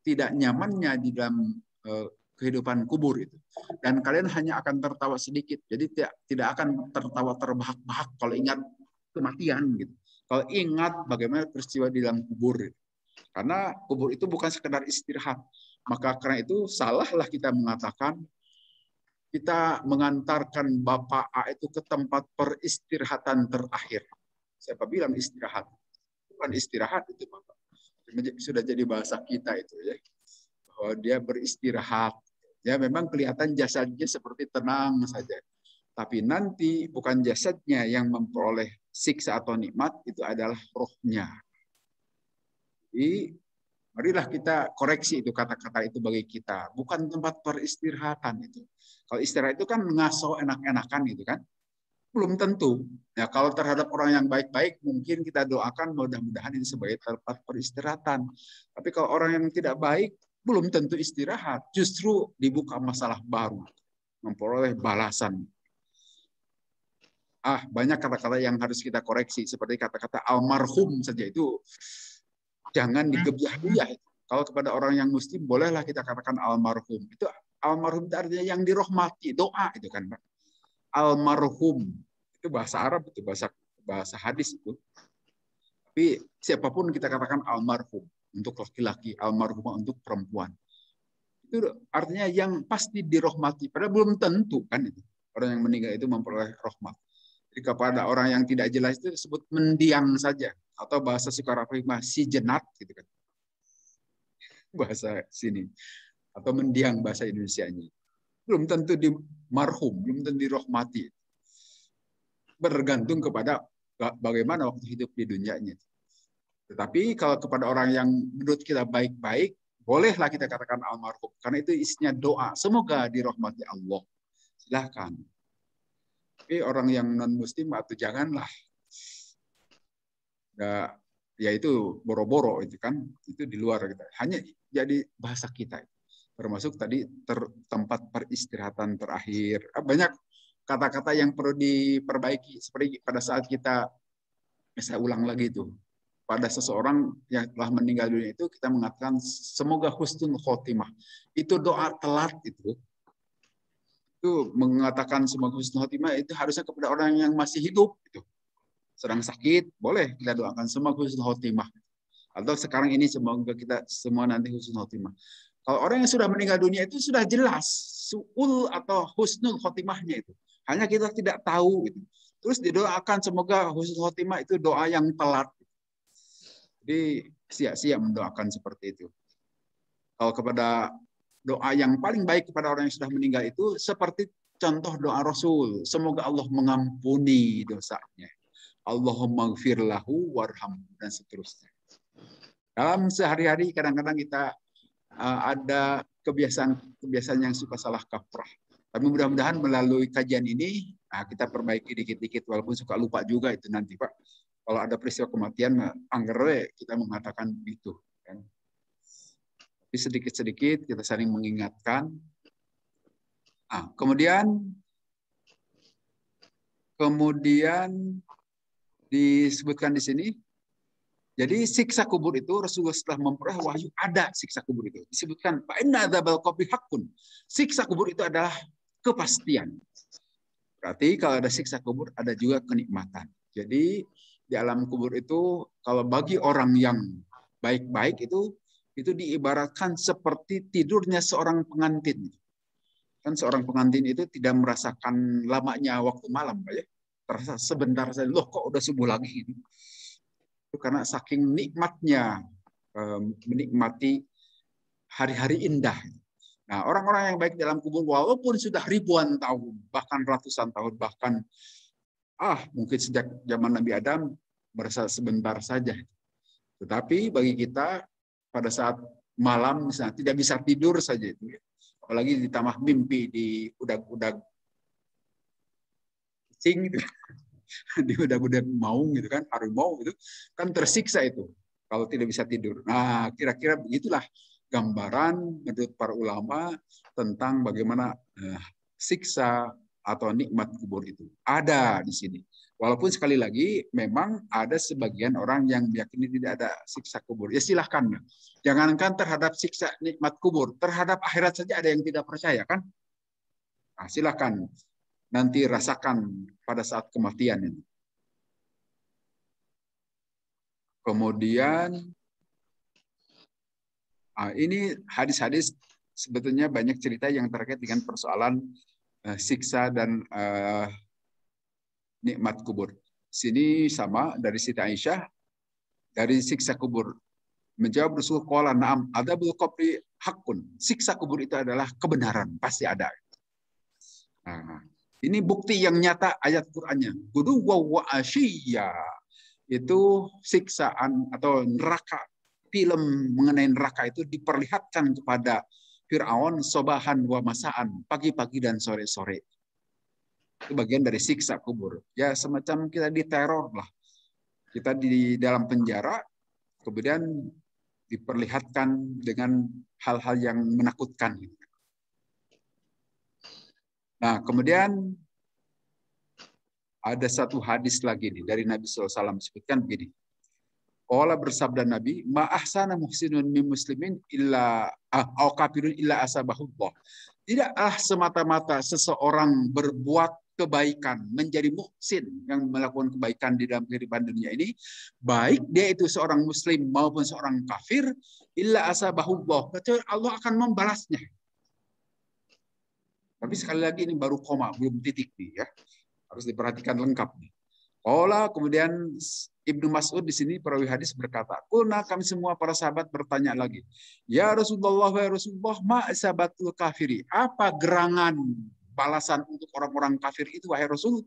tidak nyamannya di dalam kehidupan kubur itu. Dan kalian hanya akan tertawa sedikit. Jadi tidak akan tertawa terbahak-bahak kalau ingat kematian gitu. Kalau ingat bagaimana peristiwa di dalam kubur itu. Karena kubur itu bukan sekedar istirahat. Maka karena itu salahlah kita mengatakan kita mengantarkan Bapak A itu ke tempat peristirahatan terakhir. Siapa bilang istirahat? Bukan istirahat itu Bapak. Sudah jadi bahasa kita itu ya. Bahwa dia beristirahat. Ya memang kelihatan jasadnya seperti tenang saja. Tapi nanti bukan jasadnya yang memperoleh siksa atau nikmat, itu adalah rohnya. Jadi marilah kita koreksi itu kata-kata itu bagi kita. Bukan tempat peristirahatan itu. Kalau istirahat itu kan ngaso enak-enakan gitu kan. Belum tentu. Ya, kalau terhadap orang yang baik-baik mungkin kita doakan mudah-mudahan ini sebagai tempat peristirahatan. Tapi kalau orang yang tidak baik belum tentu istirahat. Justru dibuka masalah baru. Memperoleh balasan. Banyak kata-kata yang harus kita koreksi. Seperti kata-kata almarhum saja itu jangan digebyah-gebyah. Kalau kepada orang yang muslim bolehlah kita katakan almarhum. Itu almarhum itu artinya yang dirahmati, doa itu kan, Pak. Almarhum itu bahasa Arab, itu bahasa hadis itu. Tapi siapapun kita katakan almarhum, untuk laki-laki, almarhum untuk perempuan. Itu artinya yang pasti dirahmati. Padahal belum tentu kan itu. Orang yang meninggal itu memperoleh rahmat. Jadi kepada orang yang tidak jelas itu disebut mendiang saja, atau bahasa Sukarapimah si jenat gitu kan. Bahasa sini, atau mendiang bahasa Indonesianya. Belum tentu di marhum, belum tentu dirahmati. Bergantung kepada bagaimana waktu hidup di dunianya. Tetapi kalau kepada orang yang menurut kita baik-baik, bolehlah kita katakan almarhum, karena itu isinya doa, semoga dirahmati Allah. Silahkan. Tapi orang yang non-muslim atau janganlah. Ya itu boro-boro itu kan, itu di luar kita. Hanya jadi bahasa kita. Termasuk tadi tempat peristirahatan terakhir. Banyak kata-kata yang perlu diperbaiki. Seperti pada saat kita, saya ulang lagi itu, pada seseorang yang telah meninggal dunia itu kita mengatakan semoga husnul khotimah. Itu doa telat itu. Itu mengatakan semoga husnul khotimah itu harusnya kepada orang yang masih hidup gitu. Sedang sakit, boleh kita doakan semoga husnul khotimah. Atau sekarang ini semoga kita semua nanti husnul khotimah. Kalau orang yang sudah meninggal dunia itu sudah jelas su'ul atau husnul khotimahnya itu. Hanya kita tidak tahu gitu. Terus didoakan semoga husnul khotimah, itu doa yang telat. Jadi sia-sia mendoakan seperti itu. Kalau kepada doa yang paling baik kepada orang yang sudah meninggal itu seperti contoh doa Rasul. Semoga Allah mengampuni dosanya. Allahumma gfir lahu warhamhu, dan seterusnya. Dalam sehari-hari kadang-kadang kita ada kebiasaan yang suka salah kaprah. Tapi mudah-mudahan melalui kajian ini kita perbaiki dikit-dikit, walaupun suka lupa juga itu nanti Pak. Kalau ada peristiwa kematian, anggerwe kita mengatakan itu. Tapi sedikit-sedikit kita saling mengingatkan. Kemudian disebutkan di sini. Jadi siksa kubur itu Rasulullah setelah memperoleh wahyu ada siksa kubur itu. Disebutkan inna adzabal qabri haqqun. Siksa kubur itu adalah kepastian. Berarti kalau ada siksa kubur ada juga kenikmatan. Jadi di alam kubur itu kalau bagi orang yang baik-baik itu diibaratkan seperti tidurnya seorang pengantin. Kan seorang pengantin itu tidak merasakan lamanya waktu malam, Pak ya. Terasa sebentar saja, loh kok udah subuh lagi gitu. Itu karena saking nikmatnya menikmati hari-hari indah. Nah, orang-orang yang baik dalam kubur walaupun sudah ribuan tahun, bahkan ratusan tahun, bahkan mungkin sejak zaman Nabi Adam merasa sebentar saja. Tetapi bagi kita pada saat malam misalnya tidak bisa tidur saja itu, apalagi ditambah mimpi di udag-udag kucing gitu. Di udah maung gitu kan, harimau gitu kan, tersiksa itu kalau tidak bisa tidur. Nah, kira-kira begitulah gambaran menurut para ulama tentang bagaimana siksa atau nikmat kubur itu ada di sini. Walaupun sekali lagi memang ada sebagian orang yang meyakini tidak ada siksa kubur. Ya silahkan. Jangankan terhadap siksa nikmat kubur, terhadap akhirat saja ada yang tidak percaya kan? Nah, silahkan nanti rasakan pada saat kematian ini. Kemudian ini hadis-hadis sebetulnya banyak cerita yang terkait dengan persoalan siksa dan nikmat kubur. Sini sama dari Siti Aisyah dari siksa kubur. Menjawab Rasul qala na'am adzabul qabri haqqun. Siksa kubur itu adalah kebenaran, pasti ada. Nah, ini bukti yang nyata ayat Qur'annya. Guduwa wa asyiya. Itu siksaan atau neraka, film mengenai neraka itu diperlihatkan kepada Fir'aun sobahan wa masaan, pagi-pagi dan sore-sore. Itu bagian dari siksa kubur. Ya semacam kita diteror lah. Kita di dalam penjara, kemudian diperlihatkan dengan hal-hal yang menakutkan. Nah, kemudian ada satu hadis lagi nih dari Nabi SAW disebutkan begini. Qala bersabda Nabi, ma ahsana muhsinun min muslimin illa au kafirun illa asabahullah. Tidaklah semata-mata seseorang berbuat kebaikan, menjadi muhsin yang melakukan kebaikan di dalam kehidupan dunia ini, baik dia itu seorang muslim maupun seorang kafir, illa asabahullah, kecuali Allah akan membalasnya. Tapi sekali lagi ini baru koma, belum titik nih ya. Harus diperhatikan lengkap nih. Kemudian Ibnu Mas'ud di sini perawi hadis berkata, "Qulna kami semua para sahabat bertanya lagi, ya Rasulullah ma sabatul kafiri? Apa gerangan balasan untuk orang-orang kafir itu wahai Rasul?"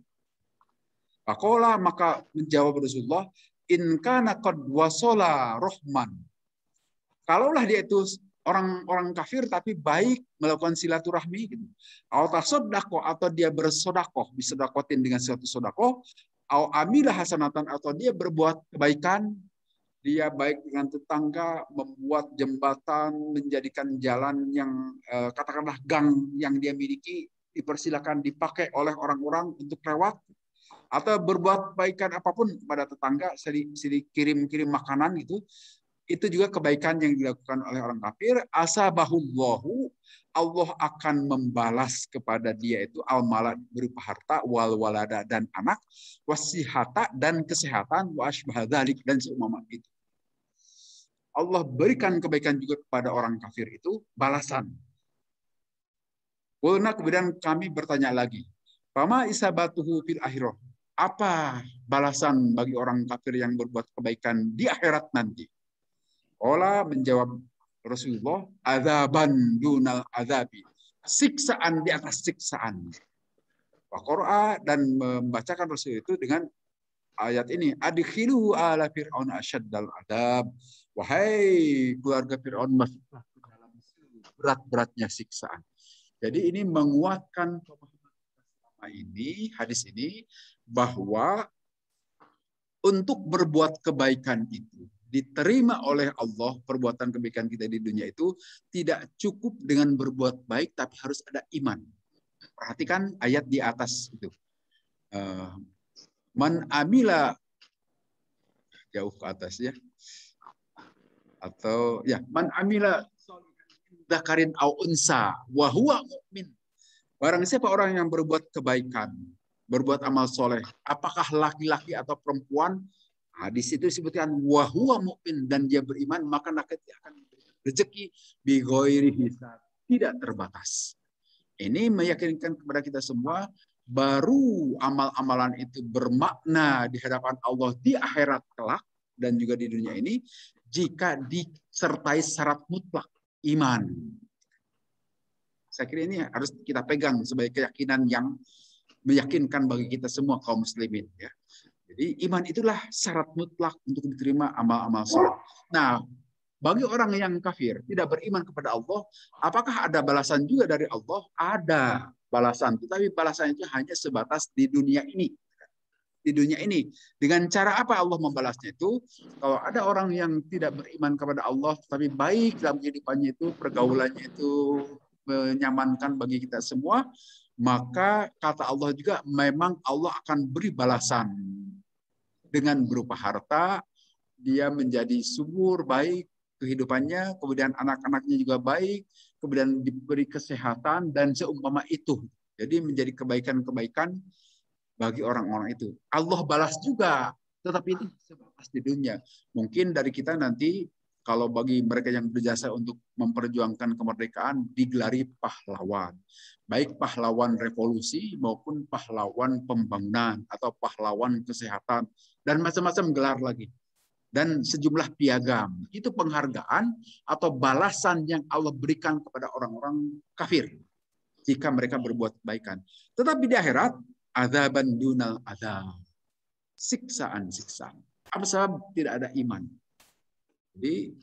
Faqala, maka menjawab Rasulullah, "In kana qad wasala rahman." Kalaulah dia itu orang-orang kafir tapi baik melakukan silaturahmi gitu. Atau dia bersodakoh, disodakotin dengan suatu sodakoh, au amilah hasanatan, atau dia berbuat kebaikan, dia baik dengan tetangga, membuat jembatan, menjadikan jalan yang katakanlah gang yang dia miliki dipersilakan dipakai oleh orang-orang untuk lewat, atau berbuat kebaikan apapun kepada tetangga, sering kirim-kirim makanan gitu. Itu juga kebaikan yang dilakukan oleh orang kafir. Asabahullahu, Allah akan membalas kepada dia itu al-malad berupa harta, wal walada dan anak, wasihata dan kesehatan, wa asbahadzalik dan seumpama itu. Allah berikan kebaikan juga kepada orang kafir itu balasan. Kemudian kami bertanya lagi, Fama isabatuhu fil akhirah. Apa balasan bagi orang kafir yang berbuat kebaikan di akhirat nanti? Ola menjawab Rasulullah, azaban dunal azabi. Siksaan di atas siksaan. Waqara dan membacakan Rasul itu dengan ayat ini, adkhilu ala fir'aun asyaddal adab. Wahai keluarga Fir'aun, masuklah ke dalam berat-beratnya siksaan. Jadi ini menguatkan pemahaman ini, hadis ini, bahwa untuk berbuat kebaikan itu diterima oleh Allah, perbuatan kebaikan kita di dunia itu tidak cukup dengan berbuat baik, tapi harus ada iman. Perhatikan ayat di atas itu. Man amila, jauh ke atas ya. Atau ya, man amila dzakarin au unsa wa huwa mu'min. Barang siapa orang yang berbuat kebaikan, berbuat amal soleh, apakah laki-laki atau perempuan? Nah, di situ disebutkan wahwa mu'min, dan dia beriman, maka dia akan rezeki bi ghairi hisab, tidak terbatas. Ini meyakinkan kepada kita semua, baru amal-amalan itu bermakna di hadapan Allah di akhirat kelak dan juga di dunia ini jika disertai syarat mutlak iman. Saya kira ini harus kita pegang sebagai keyakinan yang meyakinkan bagi kita semua kaum muslimin, ya. Jadi iman itulah syarat mutlak untuk diterima amal-amal soleh. Nah, bagi orang yang kafir tidak beriman kepada Allah, apakah ada balasan juga dari Allah? Ada balasan, tetapi balasan itu hanya sebatas di dunia ini. Di dunia ini, dengan cara apa Allah membalasnya itu? Kalau ada orang yang tidak beriman kepada Allah, tapi baik dalam kehidupannya itu, pergaulannya itu menyamankan bagi kita semua, maka kata Allah juga memang Allah akan beri balasan dengan berupa harta, dia menjadi subur, baik kehidupannya, kemudian anak-anaknya juga baik, kemudian diberi kesehatan dan seumpama itu. Jadi menjadi kebaikan-kebaikan bagi orang-orang itu. Allah balas juga, tetapi itu sebatas di dunia. Mungkin dari kita nanti, kalau bagi mereka yang berjasa untuk memperjuangkan kemerdekaan, digelari pahlawan. Baik pahlawan revolusi maupun pahlawan pembangunan atau pahlawan kesehatan. Dan macam-macam gelar lagi. Dan sejumlah piagam. Itu penghargaan atau balasan yang Allah berikan kepada orang-orang kafir jika mereka berbuat kebaikan. Tetapi di akhirat, azaban dunal azab. Siksaan-siksaan. Apa sebab tidak ada iman? Jadi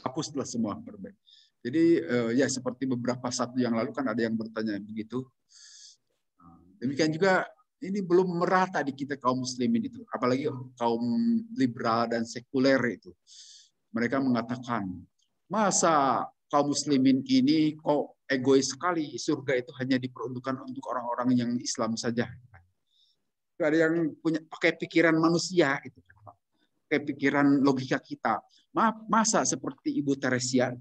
hapuslah semua perbaik. Jadi ya seperti beberapa saat yang lalu kan ada yang bertanya begitu. Demikian juga ini belum merata di kita kaum muslimin itu, apalagi kaum liberal dan sekuler itu. Mereka mengatakan, masa kaum muslimin ini kok egois sekali, surga itu hanya diperuntukkan untuk orang-orang yang Islam saja. Ada yang punya pakai pikiran manusia itu, pakai pikiran logika kita. Masa seperti Ibu Teresia,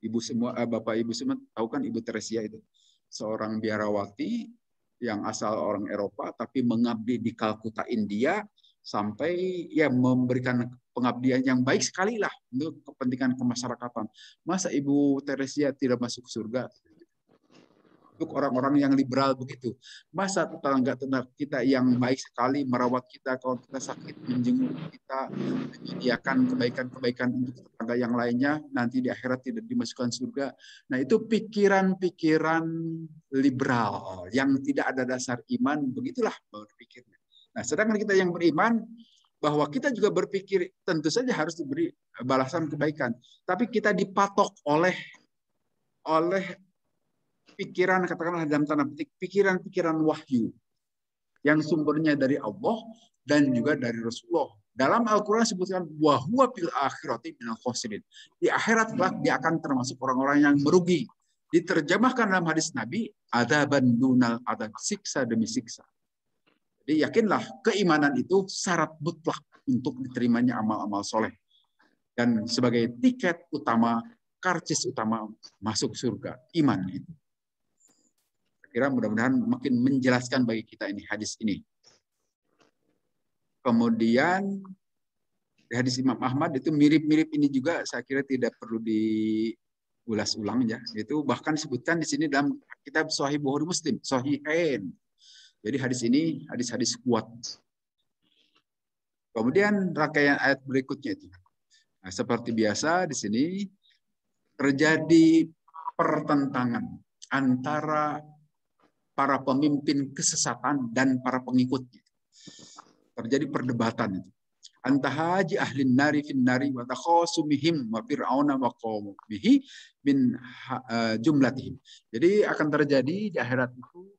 ibu semua, bapak ibu semua tahu kan Ibu Teresia itu, seorang biarawati yang asal orang Eropa tapi mengabdi di Kalkuta, India, sampai ya memberikan pengabdian yang baik sekali lah untuk kepentingan kemasyarakatan. Masa Ibu Teresia tidak masuk surga? Untuk orang-orang yang liberal begitu. Masa tetangga kita yang baik sekali merawat kita kalau kita sakit, menjenguk kita, menyediakan kebaikan-kebaikan untuk tetangga yang lainnya, nanti di akhirat tidak dimasukkan surga. Nah, itu pikiran-pikiran liberal yang tidak ada dasar iman, begitulah berpikirnya. Nah, sedangkan kita yang beriman, bahwa kita juga berpikir tentu saja harus diberi balasan kebaikan, tapi kita dipatok oleh pikiran, katakanlah dalam tanda petik, pikiran-pikiran wahyu yang sumbernya dari Allah dan juga dari Rasulullah. Dalam Al-Quran disebutkan wahwa fil akhirati minal khosirin. Di akhirat dia akan termasuk orang-orang yang merugi. Diterjemahkan dalam hadis Nabi, adzaban dunal adzab, siksa demi siksa. Jadi yakinlah keimanan itu syarat mutlak untuk diterimanya amal-amal soleh. Dan sebagai tiket utama, karcis utama masuk surga, iman itu. Kira mudah-mudahan makin menjelaskan bagi kita ini hadis ini. Kemudian hadis Imam Ahmad itu mirip-mirip ini juga, saya kira tidak perlu diulas ulang ya. Itu bahkan disebutkan di sini dalam kitab Sahih Bukhari Muslim, Sahihain. Jadi hadis ini hadis-hadis kuat. Kemudian rangkaian ayat berikutnya itu. Nah, seperti biasa di sini terjadi pertentangan antara para pemimpin kesesatan dan para pengikutnya. Terjadi perdebatan itu. Antahaji ahlin nari fin nari wa takhasumihim wa fir'auna wa qaumihi min jumlatihim. Jadi akan terjadi di akhirat itu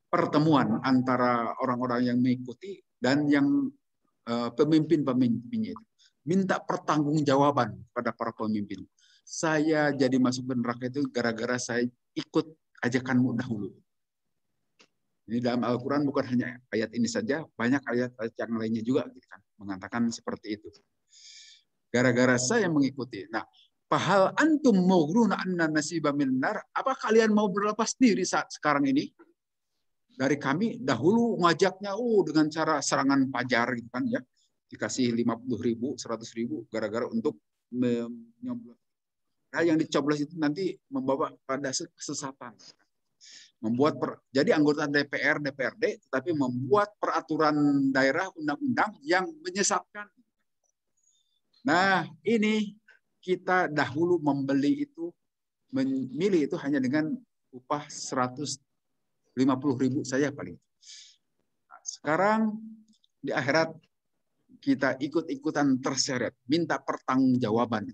pertemuan antara orang-orang yang mengikuti dan yang pemimpin-pemimpinnya itu. Minta pertanggungjawaban pada para pemimpin. Saya jadi masuk ke neraka itu gara-gara saya ikut ajakanmu dahulu. Ini dalam Al-Quran bukan hanya ayat ini saja, banyak ayat-ayat yang lainnya juga gitu kan, mengatakan seperti itu. Gara-gara saya mengikuti. Nah, fahal antum mughruna anna nasiba minar? Apa kalian mau berlepas diri saat sekarang ini? Dari kami dahulu ngajaknya dengan cara serangan pajar gitu kan ya. Dikasih 50.000, 100.000 gara-gara untuk menyoblos. Nah, yang dicoblos itu nanti membawa pada kesesatan. Jadi anggota DPR, DPRD, tetapi membuat peraturan daerah, undang-undang yang menyesatkan. Nah, ini kita dahulu memilih itu hanya dengan upah 150.000 saja paling. Nah, sekarang di akhirat kita ikut-ikutan terseret, minta pertanggungjawaban.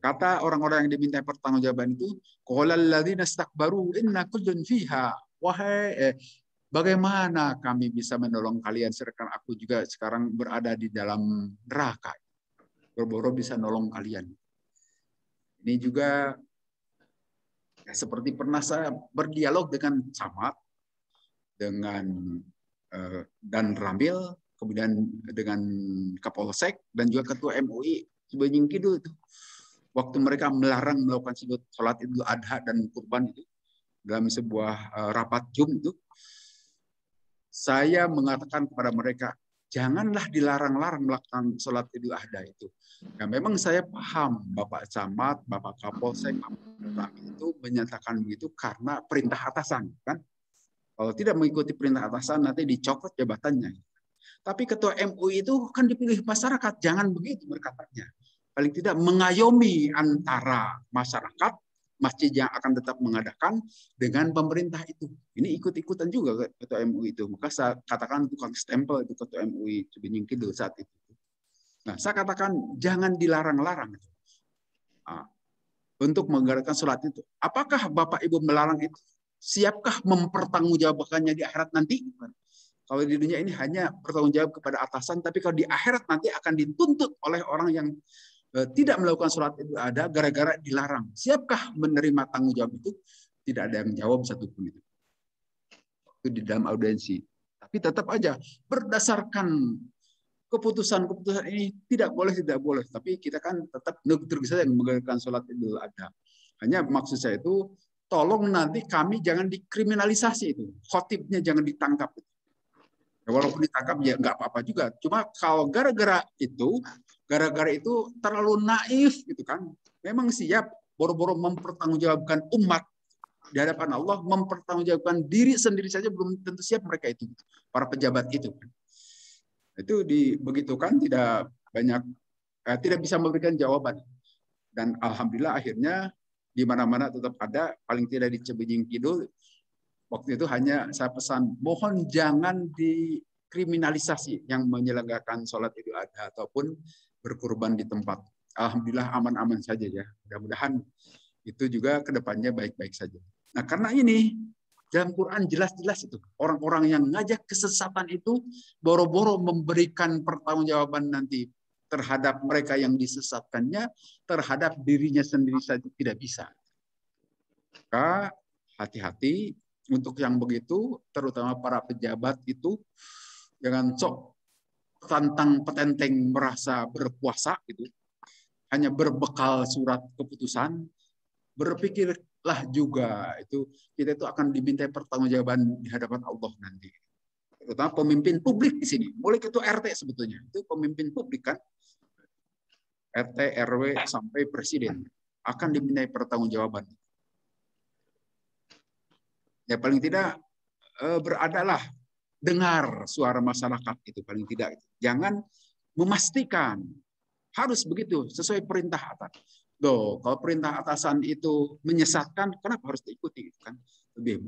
Kata orang-orang yang diminta pertanggungjawaban itu, qolal ladzina istakbaru inna kullun fiha. Wahai bagaimana kami bisa menolong kalian sedangkan aku juga sekarang berada di dalam neraka. Boro-boro bisa nolong kalian. Ini juga seperti pernah saya berdialog dengan Camat, dengan dan Ramil, kemudian dengan Kapolsek dan juga Ketua MUI Cibenying Kidul itu. Waktu mereka melarang melakukan sholat Idul Adha dan kurban itu dalam sebuah rapat Zoom itu, saya mengatakan kepada mereka, janganlah dilarang-larang melakukan sholat Idul Adha itu. Ya, memang saya paham Bapak Camat, Bapak Kapolsek, Bapak itu menyatakan begitu karena perintah atasan, kan? Kalau tidak mengikuti perintah atasan nanti dicopot jabatannya. Tapi ketua MUI itu kan dipilih masyarakat, jangan begitu berkatanya. Paling tidak mengayomi antara masyarakat, masjid yang akan tetap mengadakan dengan pemerintah itu. Ini ikut-ikutan juga ketua MUI itu. Maka saya katakan tukang stempel itu ketua MUI Cibenying Kidul saat itu. Nah, saya katakan jangan dilarang-larang untuk mengadakan sholat itu. Apakah Bapak Ibu melarang itu? Siapkah mempertanggungjawabkannya di akhirat nanti? Kalau di dunia ini hanya bertanggung jawab kepada atasan, tapi kalau di akhirat nanti akan dituntut oleh orang yang tidak melakukan sholat itu ada gara-gara dilarang. Siapkah menerima tanggung jawab itu? Tidak ada yang jawab satupun itu. Itu di dalam audiensi. Tapi tetap aja berdasarkan keputusan-keputusan ini tidak boleh. Tapi kita kan tetap negeri saja yang mengadakan sholat Idul Adha. Hanya maksud saya itu tolong nanti kami jangan dikriminalisasi itu. Khotibnya jangan ditangkap. Walaupun ditangkap ya nggak apa-apa juga. Cuma kalau gara-gara itu terlalu naif gitu kan. Memang siap boro-boro mempertanggungjawabkan umat di hadapan Allah, mempertanggungjawabkan diri sendiri saja belum tentu siap mereka itu. Para pejabat itu. Itu dibegitukan tidak banyak tidak bisa memberikan jawaban. Dan alhamdulillah akhirnya di mana-mana tetap ada, paling tidak di Cibenying Kidul. Waktu itu hanya saya pesan, mohon jangan dikriminalisasi yang menyelenggarakan sholat Idul Adha ataupun berkurban di tempat. Alhamdulillah aman-aman saja ya. Mudah-mudahan itu juga kedepannya baik-baik saja. Nah karena ini dalam Quran jelas-jelas itu orang-orang yang ngajak kesesatan itu boro-boro memberikan pertanggungjawaban nanti terhadap mereka yang disesatkannya, terhadap dirinya sendiri saja tidak bisa. Maka hati-hati untuk yang begitu, terutama para pejabat itu jangan sok tantang petenteng merasa berkuasa gitu. Hanya berbekal surat keputusan, berpikirlah juga itu kita itu akan diminta pertanggungjawaban di hadapan Allah nanti. Terutama pemimpin publik di sini. Mulai itu RT sebetulnya. Itu pemimpin publik kan. RT, RW sampai presiden akan dimintai pertanggungjawaban. Ya paling tidak beradalah, dengar suara masyarakat itu paling tidak. Jangan memastikan harus begitu sesuai perintah atas. Loh, kalau perintah atasan itu menyesatkan, kenapa harus diikuti? Kan lebih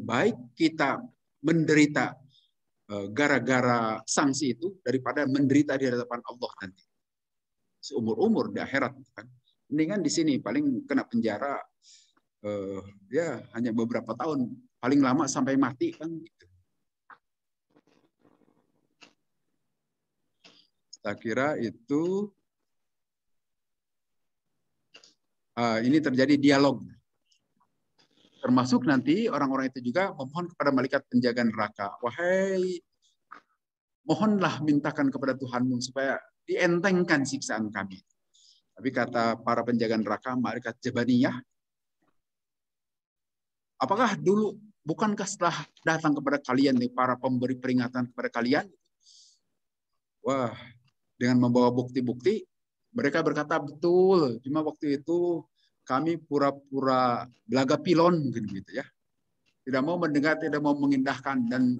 baik kita menderita gara-gara sanksi itu daripada menderita di hadapan Allah nanti seumur-umur di akhirat, kan. Mendingan di sini paling kena penjara ya hanya beberapa tahun, paling lama sampai mati, kan gitu. Saya kira itu ini terjadi dialog. Termasuk nanti orang-orang itu juga memohon kepada malaikat penjaga neraka. Wahai, mohonlah mintakan kepada Tuhanmu supaya dientengkan siksaan kami. Tapi kata para penjaga neraka, malaikat Jabaniyah, apakah dulu, bukankah setelah datang kepada kalian nih para pemberi peringatan kepada kalian? Wah, dengan membawa bukti-bukti, mereka berkata betul. Cuma waktu itu kami pura-pura belaga pilon, mungkin gitu ya. Tidak mau mendengar, tidak mau mengindahkan, dan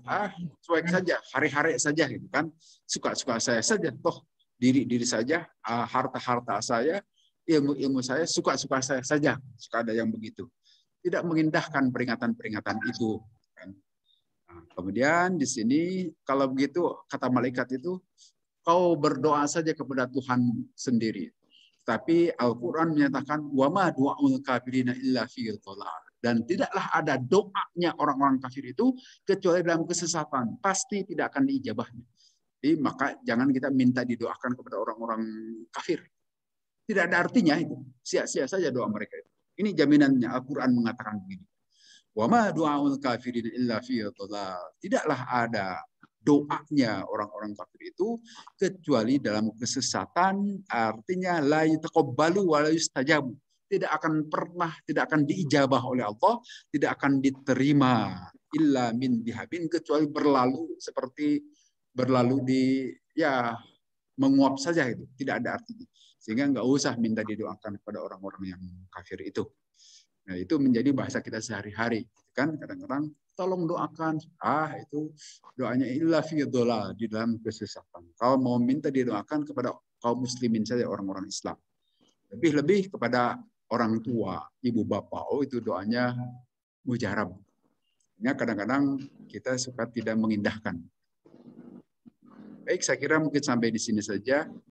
cuek saja, hari-hari saja gitu kan. Suka-suka saya saja, toh diri saja, harta-harta saya, ilmu-ilmu saya, suka-suka saya saja. Suka ada yang begitu. Tidak mengindahkan peringatan-peringatan itu. Kan. Nah, kemudian di sini kalau begitu kata malaikat itu, kau berdoa saja kepada Tuhan sendiri. Tapi Al-Quran menyatakan wama du'aul kafirina illa fi dhalal. Dan tidaklah ada doanya orang-orang kafir itu kecuali dalam kesesatan. Pasti tidak akan diijabahnya. Jadi maka jangan kita minta didoakan kepada orang-orang kafir. Tidak ada artinya itu. Sia-sia saja doa mereka itu. Ini jaminannya. Al-Quran mengatakan begini. Wama du'aul kafirin illa fi dhalal. Tidaklah ada doanya orang-orang kafir itu kecuali dalam kesesatan, artinya la yataqabbalu wa la yustajabu. Tidak akan diijabah oleh Allah, tidak akan diterima illa min bihabin, kecuali berlalu seperti berlalu di menguap saja, itu tidak ada artinya. Sehingga nggak usah minta didoakan kepada orang-orang yang kafir itu. Nah, itu menjadi bahasa kita sehari-hari, kan. Kadang-kadang tolong doakan, itu doanya illa fi dhalal, di dalam kesesatan. Kalau mau minta didoakan kepada kaum muslimin saja, orang-orang Islam. Lebih-lebih kepada orang tua, ibu bapak, itu doanya mujarab. Kadang-kadang kita suka tidak mengindahkan. Baik, saya kira mungkin sampai di sini saja.